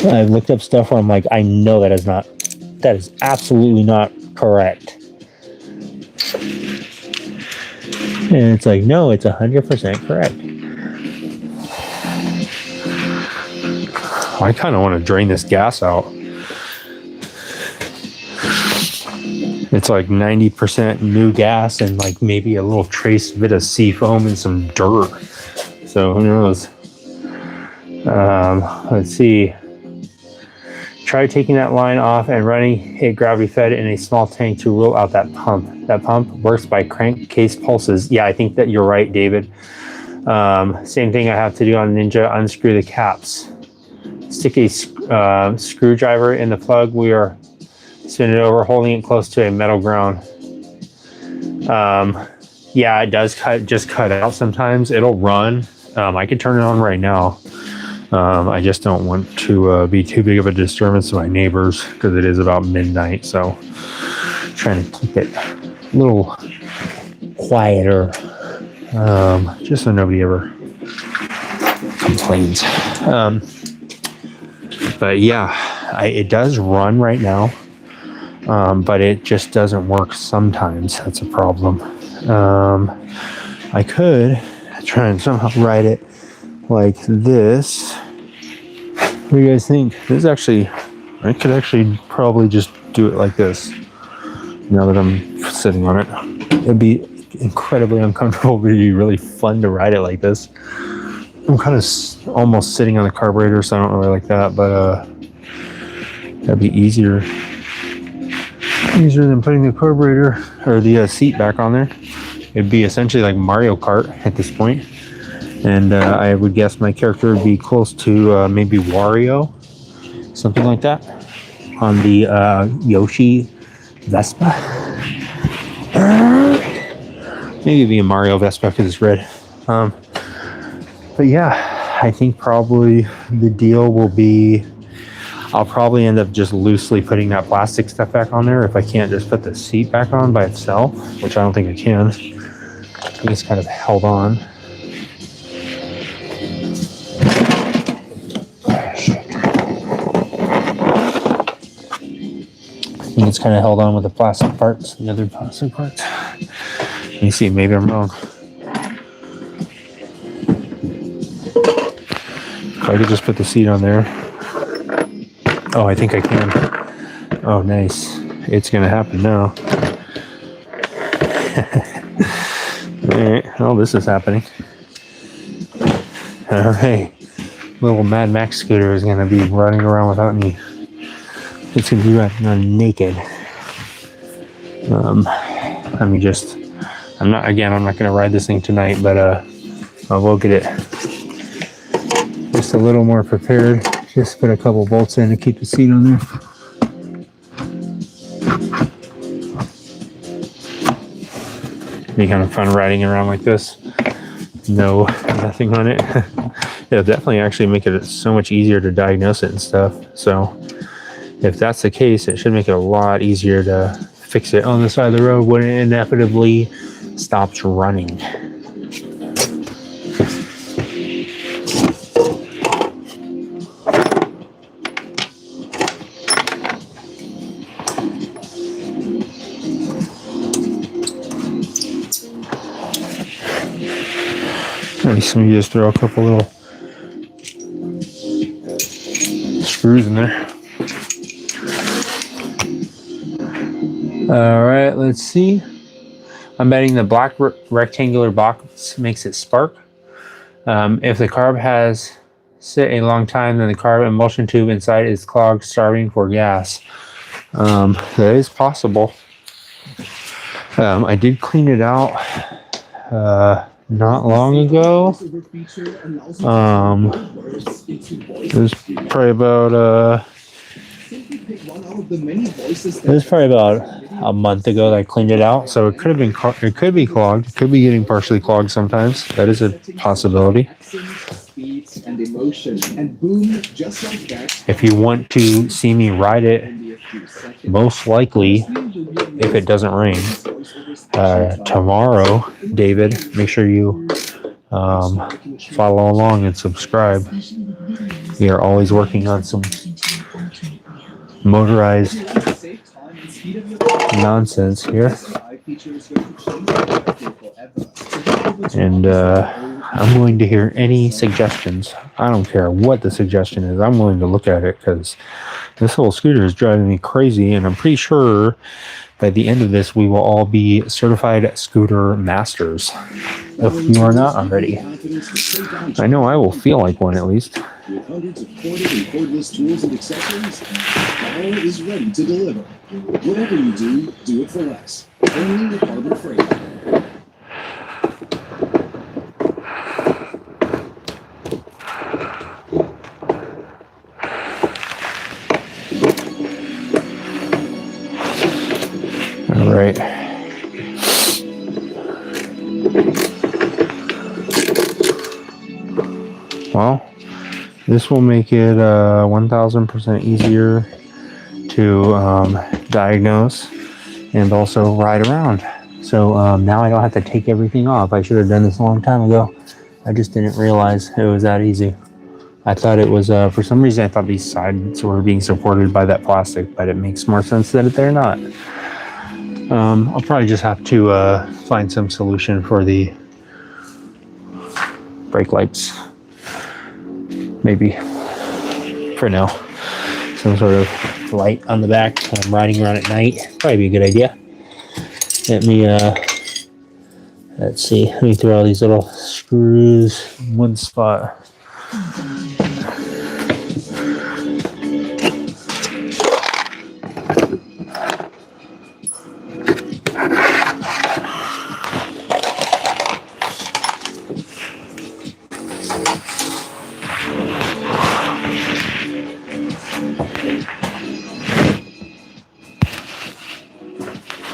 I've looked up stuff where I'm like, I know that is absolutely not correct. And it's like, no, it's 100% correct. I kind of want to drain this gas out. It's like 90% new gas and like maybe a little trace bit of sea foam and some dirt. So who knows? Let's see. Try taking that line off and running it gravity fed in a small tank to rule out that pump. That pump works by crankcase pulses. Yeah, I think that you're right, David. Same thing I have to do on Ninja. Unscrew the caps. Stick a screwdriver in the plug. We are spin it over, holding it close to a metal ground. Yeah, it does just cut out sometimes. It'll run. I can turn it on right now. I just don't want to be too big of a disturbance to my neighbors because it is about midnight. So trying to keep it a little quieter, just so nobody ever complains. But yeah, it does run right now, but it just doesn't work sometimes. That's a problem. I could try and somehow ride it like this. What do you guys think? I could actually probably just do it like this now that I'm sitting on it. It'd be incredibly uncomfortable, but it'd be really fun to ride it like this. I'm kind of almost sitting on the carburetor, so I don't really like that, but that'd be easier than putting the carburetor or the seat back on there. It'd be essentially like Mario Kart at this point. And I would guess my character would be close to maybe Wario, something like that, on the Yoshi Vespa. Maybe it'd be a Mario Vespa because it's red. But yeah, I think probably the deal will be I'll probably end up just loosely putting that plastic stuff back on there if I can't just put the seat back on by itself, which I don't think I can. I think it's kind of held on. I think it's kind of held on with the plastic parts, the other plastic parts. Let me see, maybe I'm wrong. If I could just put the seat on there. Oh, I think I can. Oh, nice. It's going to happen now. All right. Oh, this is happening. All right. Little Mad Max scooter is gonna be running around without me. It's gonna be running around naked. Let me just. I'm not gonna ride this thing tonight, but I will get it just a little more prepared. Just put a couple bolts in to keep the seat on there. Be kind of fun riding around like this. No, nothing on it. It'll definitely actually make it so much easier to diagnose it and stuff. So if that's the case, it should make it a lot easier to fix it on the side of the road when it inevitably stops running. Maybe some of you just throw a couple little screws in there. All right, let's see. I'm betting the black rectangular box makes it spark. If the carb has sit a long time, then the carb emulsion tube inside is clogged, starving for gas. That is possible. I did clean it out not long ago. It was probably about a month ago that I cleaned it out. So it could have been it could be clogged. It could be getting partially clogged sometimes. That is a possibility. If you want to see me ride it, most likely, if it doesn't rain, tomorrow, David, make sure you follow along and subscribe. We are always working on some motorized nonsense here. And I'm willing to hear any suggestions. I don't care what the suggestion is. I'm willing to look at it because this whole scooter is driving me crazy, and I'm pretty sure by the end of this we will all be certified scooter masters. If you are not already. I know I will feel like one at least. With hundreds of corded and cordless tools and accessories, Power is ready to deliver. Whatever you do, do it for less. Only the Harbor Freight. All right. Well, this will make it 1000% easier to diagnose and also ride around. So now I don't have to take everything off. I should have done this a long time ago. I just didn't realize it was that easy. I thought it was, for some reason, I thought these sides were being supported by that plastic, but it makes more sense that they're not. I'll probably just have to find some solution for the brake lights. Maybe for now. Some sort of light on the back when I'm riding around at night. Probably be a good idea. Let me, let's see. Let me throw all these little screws in one spot.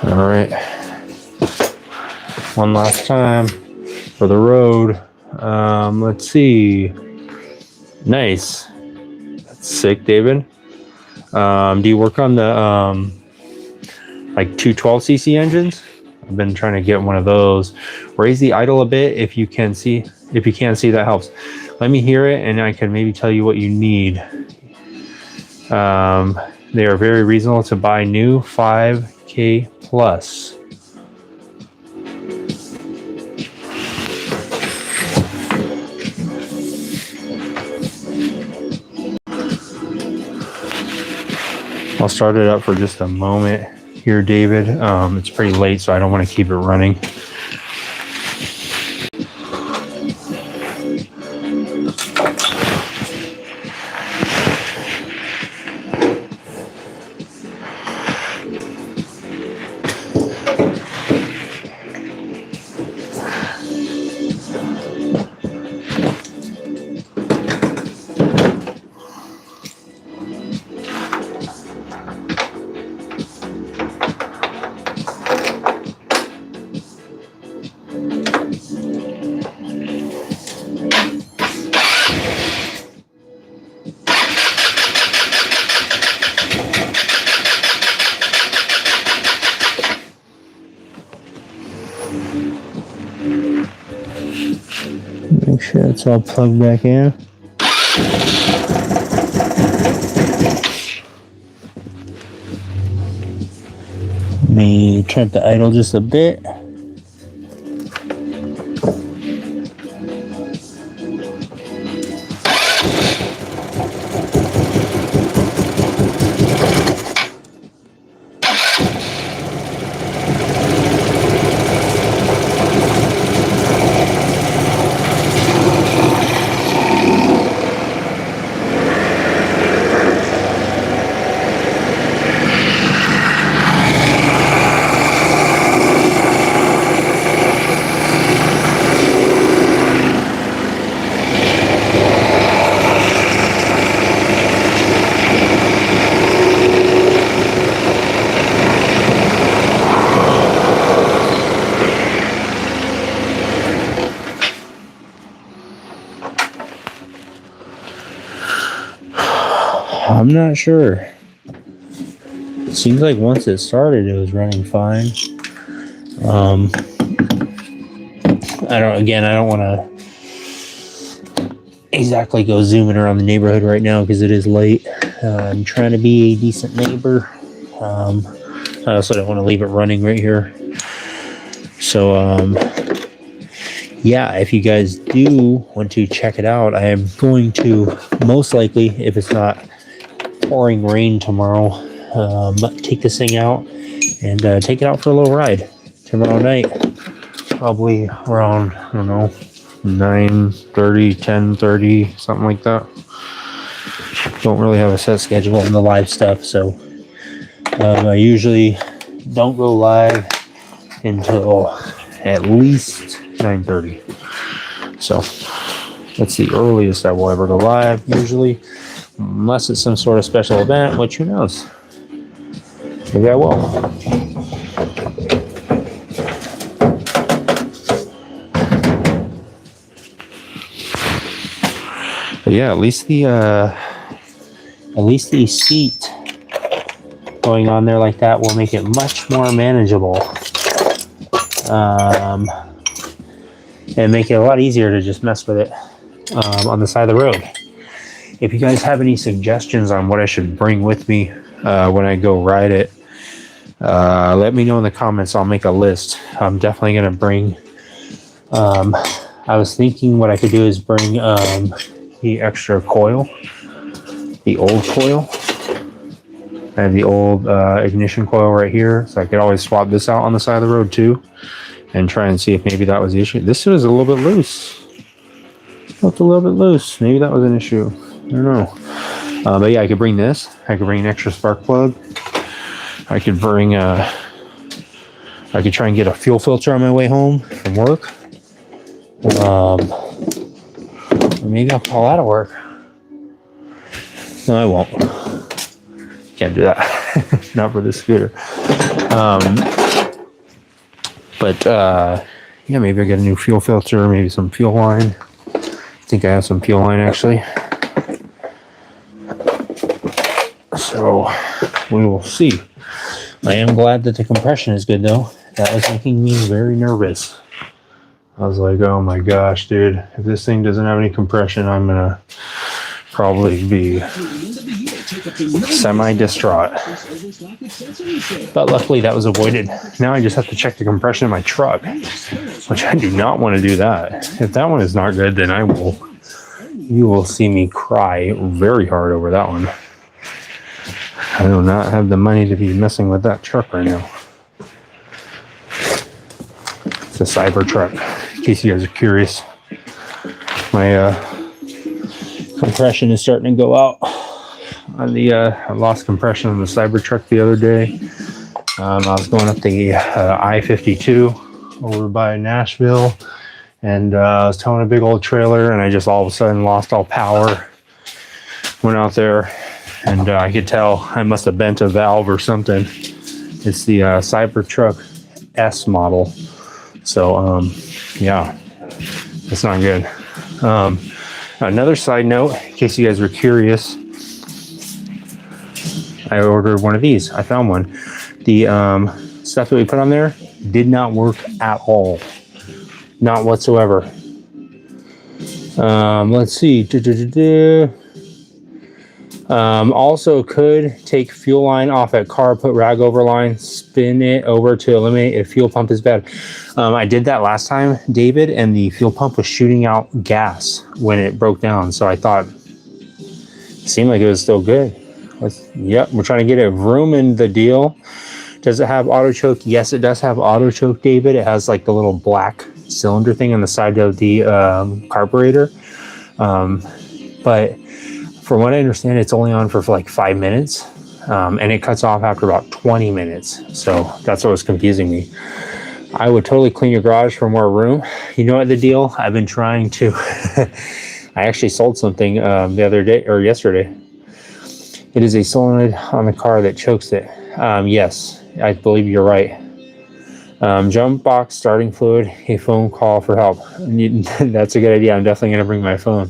All right, one last time for the road. Let's see. Nice. That's sick, David. Do you work on the like 212cc engines? I've been trying to get one of those. Raise the idle a bit if you can see. If you can't see, that helps. Let me hear it, and I can maybe tell you what you need. They are very reasonable to buy new, 5K plus. I'll start it up for just a moment here, David. It's pretty late, so I don't want to keep it running. sure it's all plugged back in. Let me turn up the idle just a bit. I'm not sure. It seems like once it started, it was running fine. I don't want to exactly go zooming around the neighborhood right now because it is late. I'm trying to be a decent neighbor. I also don't want to leave it running right here. So, yeah, if you guys do want to check it out, I am going to most likely, if it's not pouring rain tomorrow, take this thing out and take it out for a little ride tomorrow night. Probably around, I don't know, 9:30, 10:30, something like that. Don't really have a set schedule on the live stuff, so I usually don't go live until at least 9:30. So that's the earliest I will ever go live, usually, unless it's some sort of special event, which who knows? Maybe I will. But yeah, at least the seat going on there like that will make it much more manageable. And make it a lot easier to just mess with it on the side of the road. If you guys have any suggestions on what I should bring with me when I go ride it, let me know in the comments. I'll make a list. I'm definitely going to bring, I was thinking what I could do is bring the extra coil, the old coil. I have the old ignition coil right here, so I could always swap this out on the side of the road too and try and see if maybe that was the issue. This was a little bit loose. Felt a little bit loose. Maybe that was an issue. I don't know. But yeah, I could bring this. I could bring an extra spark plug. I could bring I could try and get a fuel filter on my way home from work. Maybe I'll call out of work. No, I won't. Can't do that. Not for this scooter. Yeah, maybe I get a new fuel filter, maybe some fuel line. I think I have some fuel line actually. So we will see. I am glad that the compression is good though. That was making me very nervous. I was like, oh my gosh, dude, if this thing doesn't have any compression, I'm gonna probably be semi-distraught. But luckily that was avoided. Now I just have to check the compression in my truck, which I do not want to do that. If that one is not good, then you will see me cry very hard over that one. I do not have the money to be messing with that truck right now. It's a Cyber truck, in case you guys are curious. My compression is starting to go out on the I lost compression on the Cyber truck the other day. I was going up the I-52 over by Nashville, and I was towing a big old trailer, and I just all of a sudden lost all power. Went out there, and I could tell I must have bent a valve or something. It's the Cybertruck S model. So yeah, it's not good. Another side note, in case you guys were curious, I ordered one of these. I found one. The stuff that we put on there did not work at all. Not whatsoever. Let's see. Also could take fuel line off at car, put rag over line, spin it over to eliminate if fuel pump is bad. I did that last time, David, and the fuel pump was shooting out gas when it broke down. So I thought it seemed like it was still good. Yep, we're trying to get a room in the deal. Does it have auto choke? Yes, it does have auto choke, David. It has like the little black cylinder thing on the side of the carburetor. But from what I understand, it's only on for like 5 minutes, and it cuts off after about 20 minutes. So that's what was confusing me. I would totally clean your garage for more room. You know what the deal? I've been trying to. I actually sold something the other day or yesterday. It is a solenoid on the car that chokes it. Yes, I believe you're right. Jump box, starting fluid, a phone call for help. That's a good idea. I'm definitely going to bring my phone.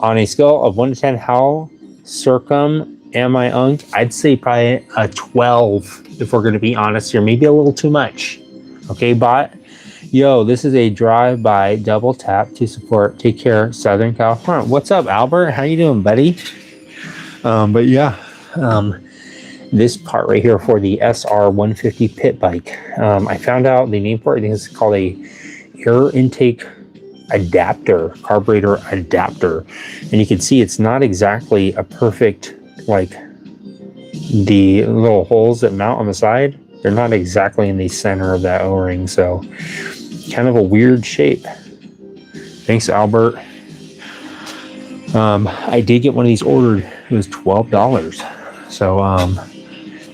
On a scale of 1 to 10, how circum am I unked? I'd say probably a 12, if we're going to be honest here. Maybe a little too much. Okay, bot? Yo, this is a drive-by double tap to support. Take care, Southern California. What's up, Albert? How you doing, buddy? But yeah, this part right here for the SR150 pit bike. I found out the name for it. I think it's called a air intake adapter, carburetor adapter. And you can see it's not exactly a perfect, like the little holes that mount on the side. They're not exactly in the center of that O-ring. So kind of a weird shape. Thanks, Albert. I did get one of these ordered. It was $12. So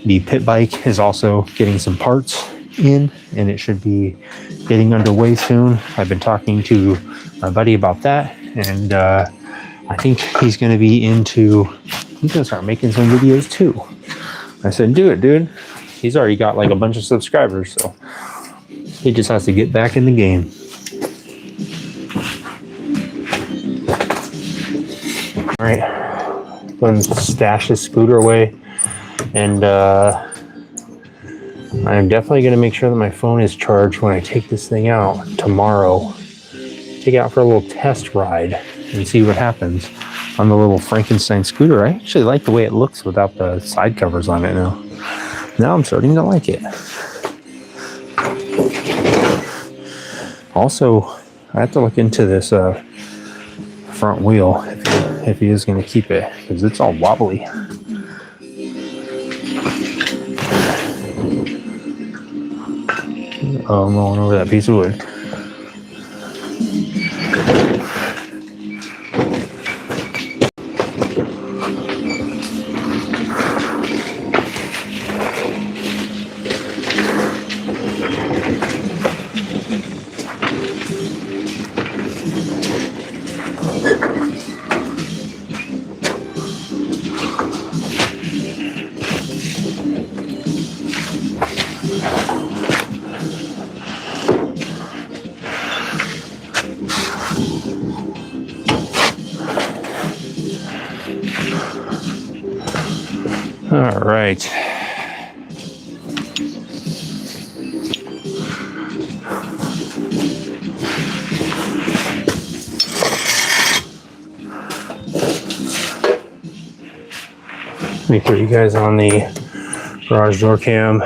the pit bike is also getting some parts in, and it should be getting underway soon. I've been talking to my buddy about that, and I think he's going to be he's going to start making some videos too. I said, do it, dude. He's already got like a bunch of subscribers, so he just has to get back in the game. All right, going to stash this scooter away, and I'm definitely going to make sure that my phone is charged when I take this thing out tomorrow. Take it out for a little test ride and see what happens on the little Frankenstein scooter. I actually like the way it looks without the side covers on it now. Now I'm starting to like it. Also, I have to look into this front wheel if he is going to keep it, because it's all wobbly. Oh, I'm rolling over that piece of wood. All right. Let me put you guys on the garage door cam.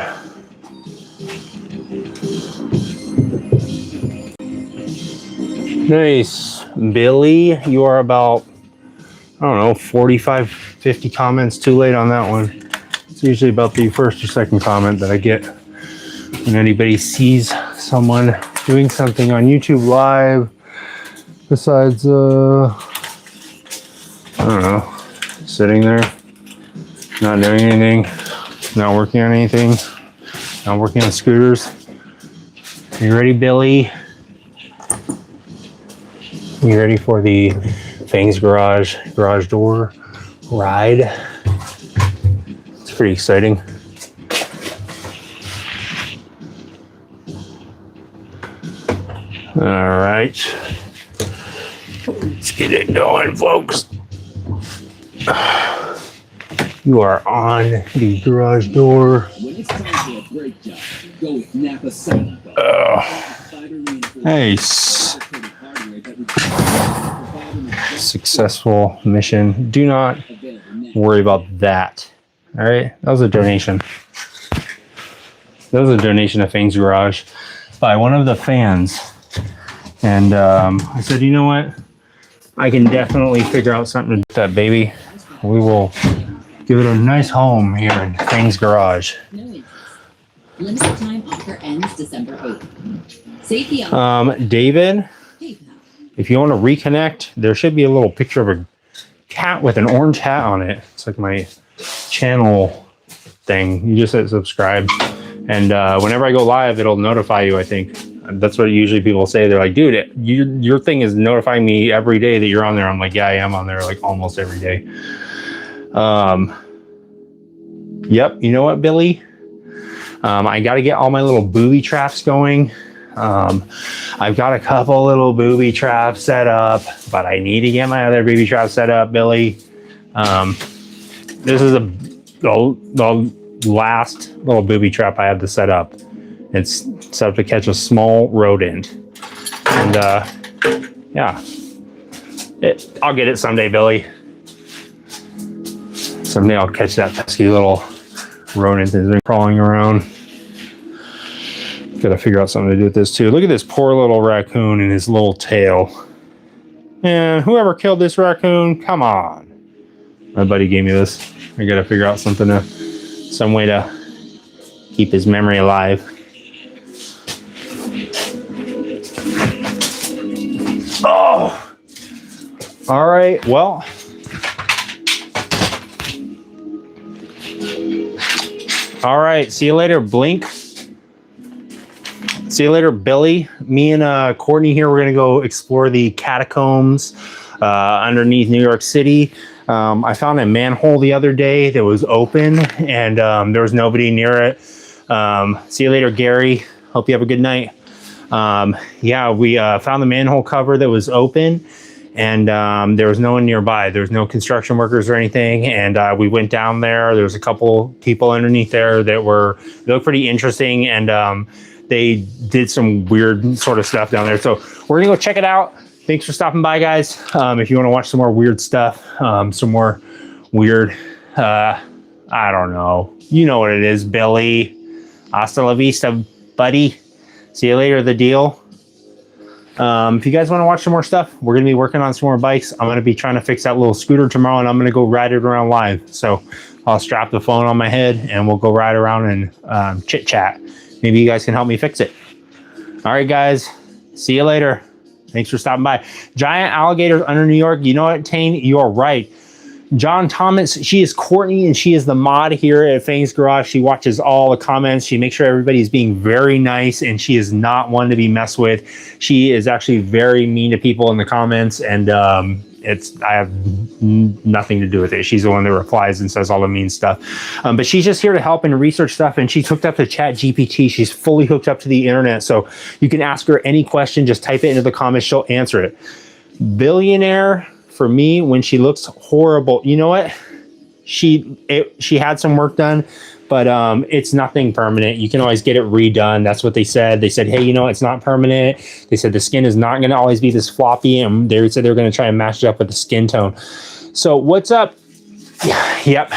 Nice. Billy, you are about, I don't know, 45, 50 comments too late on that one. It's usually about the first or second comment that I get when anybody sees someone doing something on YouTube Live besides, I don't know, sitting there, not doing anything, not working on anything, not working on scooters. Are you ready, Billy? You ready for the Fang's garage door ride? It's pretty exciting. All right, let's get it going, folks. You are on the garage door. When it's time for a brake job, go with Napa Sonic. Nice. Successful mission. Do not worry about that. All right, that was a donation. That was a donation to Fang's Garage by one of the fans. And I said, you know what? I can definitely figure out something to do with that baby. We will give it a nice home here in Fang's Garage. Limited time offer ends December 8th. Safety on David, PayPal. if you want to reconnect, there should be a little picture of a cat with an orange hat on it. It's like my channel thing. You just hit subscribe. And whenever I go live, it'll notify you, I think. That's what usually people say. They're like, dude, your thing is notifying me every day that you're on there. I'm like, yeah, I am on there like almost every day. Yep. You know what, Billy? I got to get all my little booby traps going. I've got a couple little booby traps set up, but I need to get my other booby trap set up, Billy. This is the last little booby trap I had to set up. It's set up to catch a small rodent. And yeah, I'll get it someday, Billy. Someday I'll catch that pesky little rodent that's been crawling around. Got to figure out something to do with this too. Look at this poor little raccoon and his little tail. And whoever killed this raccoon, come on. My buddy gave me this. I got to figure out some way to keep his memory alive. Oh, all right. Well, all right. See you later, Blink. See you later, Billy. Me and Courtney here, we're going to go explore the catacombs underneath New York City. I found a manhole the other day that was open and there was nobody near it. See you later, Gary. Hope you have a good night. Yeah, we found the manhole cover that was open and there was no one nearby. There was no construction workers or anything. And we went down there. There was a couple people underneath there that they looked pretty interesting. And they did some weird sort of stuff down there. So we're gonna go check it out. Thanks for stopping by, guys. If you want to watch some more weird stuff, some more weird, I don't know. You know what it is, Billy. Hasta la vista, buddy. See you later, the deal. If you guys want to watch some more stuff, we're going to be working on some more bikes. I'm going to be trying to fix that little scooter tomorrow, and I'm going to go ride it around live. So I'll strap the phone on my head, and we'll go ride around and chit-chat. Maybe you guys can help me fix it. All right, guys. See you later. Thanks for stopping by. Giant alligators under New York. You know what, Tane? You're right. John Thomas, she is Courtney, and she is the mod here at Fang's Garage. She watches all the comments. She makes sure everybody's being very nice, and she is not one to be messed with. She is actually very mean to people in the comments, and I have nothing to do with it. She's the one that replies and says all the mean stuff. But she's just here to help and research stuff, and she's hooked up to ChatGPT. She's fully hooked up to the internet, so you can ask her any question. Just type it into the comments. She'll answer it. Billionaire, for me, when she looks horrible, you know what? She had some work done, but it's nothing permanent. You can always get it redone. That's what they said. They said, hey, you know, it's not permanent. They said the skin is not going to always be this floppy, and they said they're going to try and match it up with the skin tone. So what's up? Yep.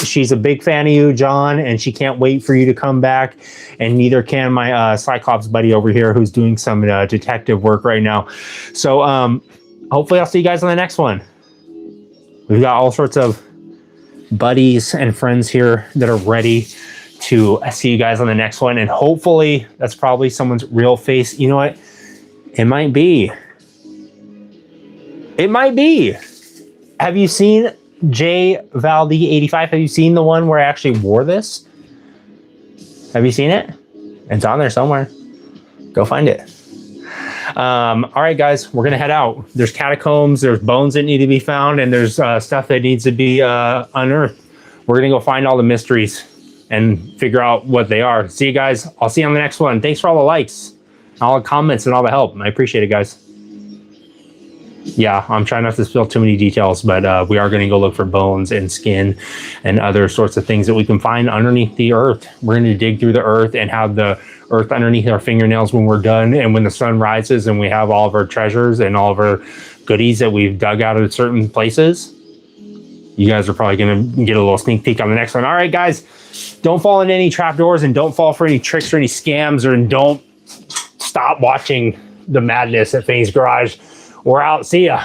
She's a big fan of you, John, and she can't wait for you to come back. And neither can my Cyclops buddy over here, who's doing some detective work right now. So hopefully I'll see you guys on the next one. We've got all sorts of buddies and friends here that are ready to see you guys on the next one. And hopefully that's probably someone's real face. You know what? It might be. It might be. Have you seen J Valdi 85? Have you seen the one where I actually wore this? Have you seen it? It's on there somewhere. Go find it. All right, guys, we're gonna head out. There's catacombs, there's bones that need to be found, and there's stuff that needs to be unearthed. We're gonna go find all the mysteries and figure out what they are. See you guys. I'll see you on the next one. Thanks for all the likes, all the comments, and all the help. I appreciate it, guys. yeah, I'm trying not to spill too many details, but we are going to go look for bones and skin and other sorts of things that we can find underneath the earth. We're going to dig through the earth and have the earth underneath our fingernails when we're done. And when the sun rises and we have all of our treasures and all of our goodies that we've dug out of certain places, you guys are probably going to get a little sneak peek on the next one. All right, guys, don't fall into any trapdoors and don't fall for any tricks or any scams, and don't stop watching the madness at Fang's Garage. We're out. See ya.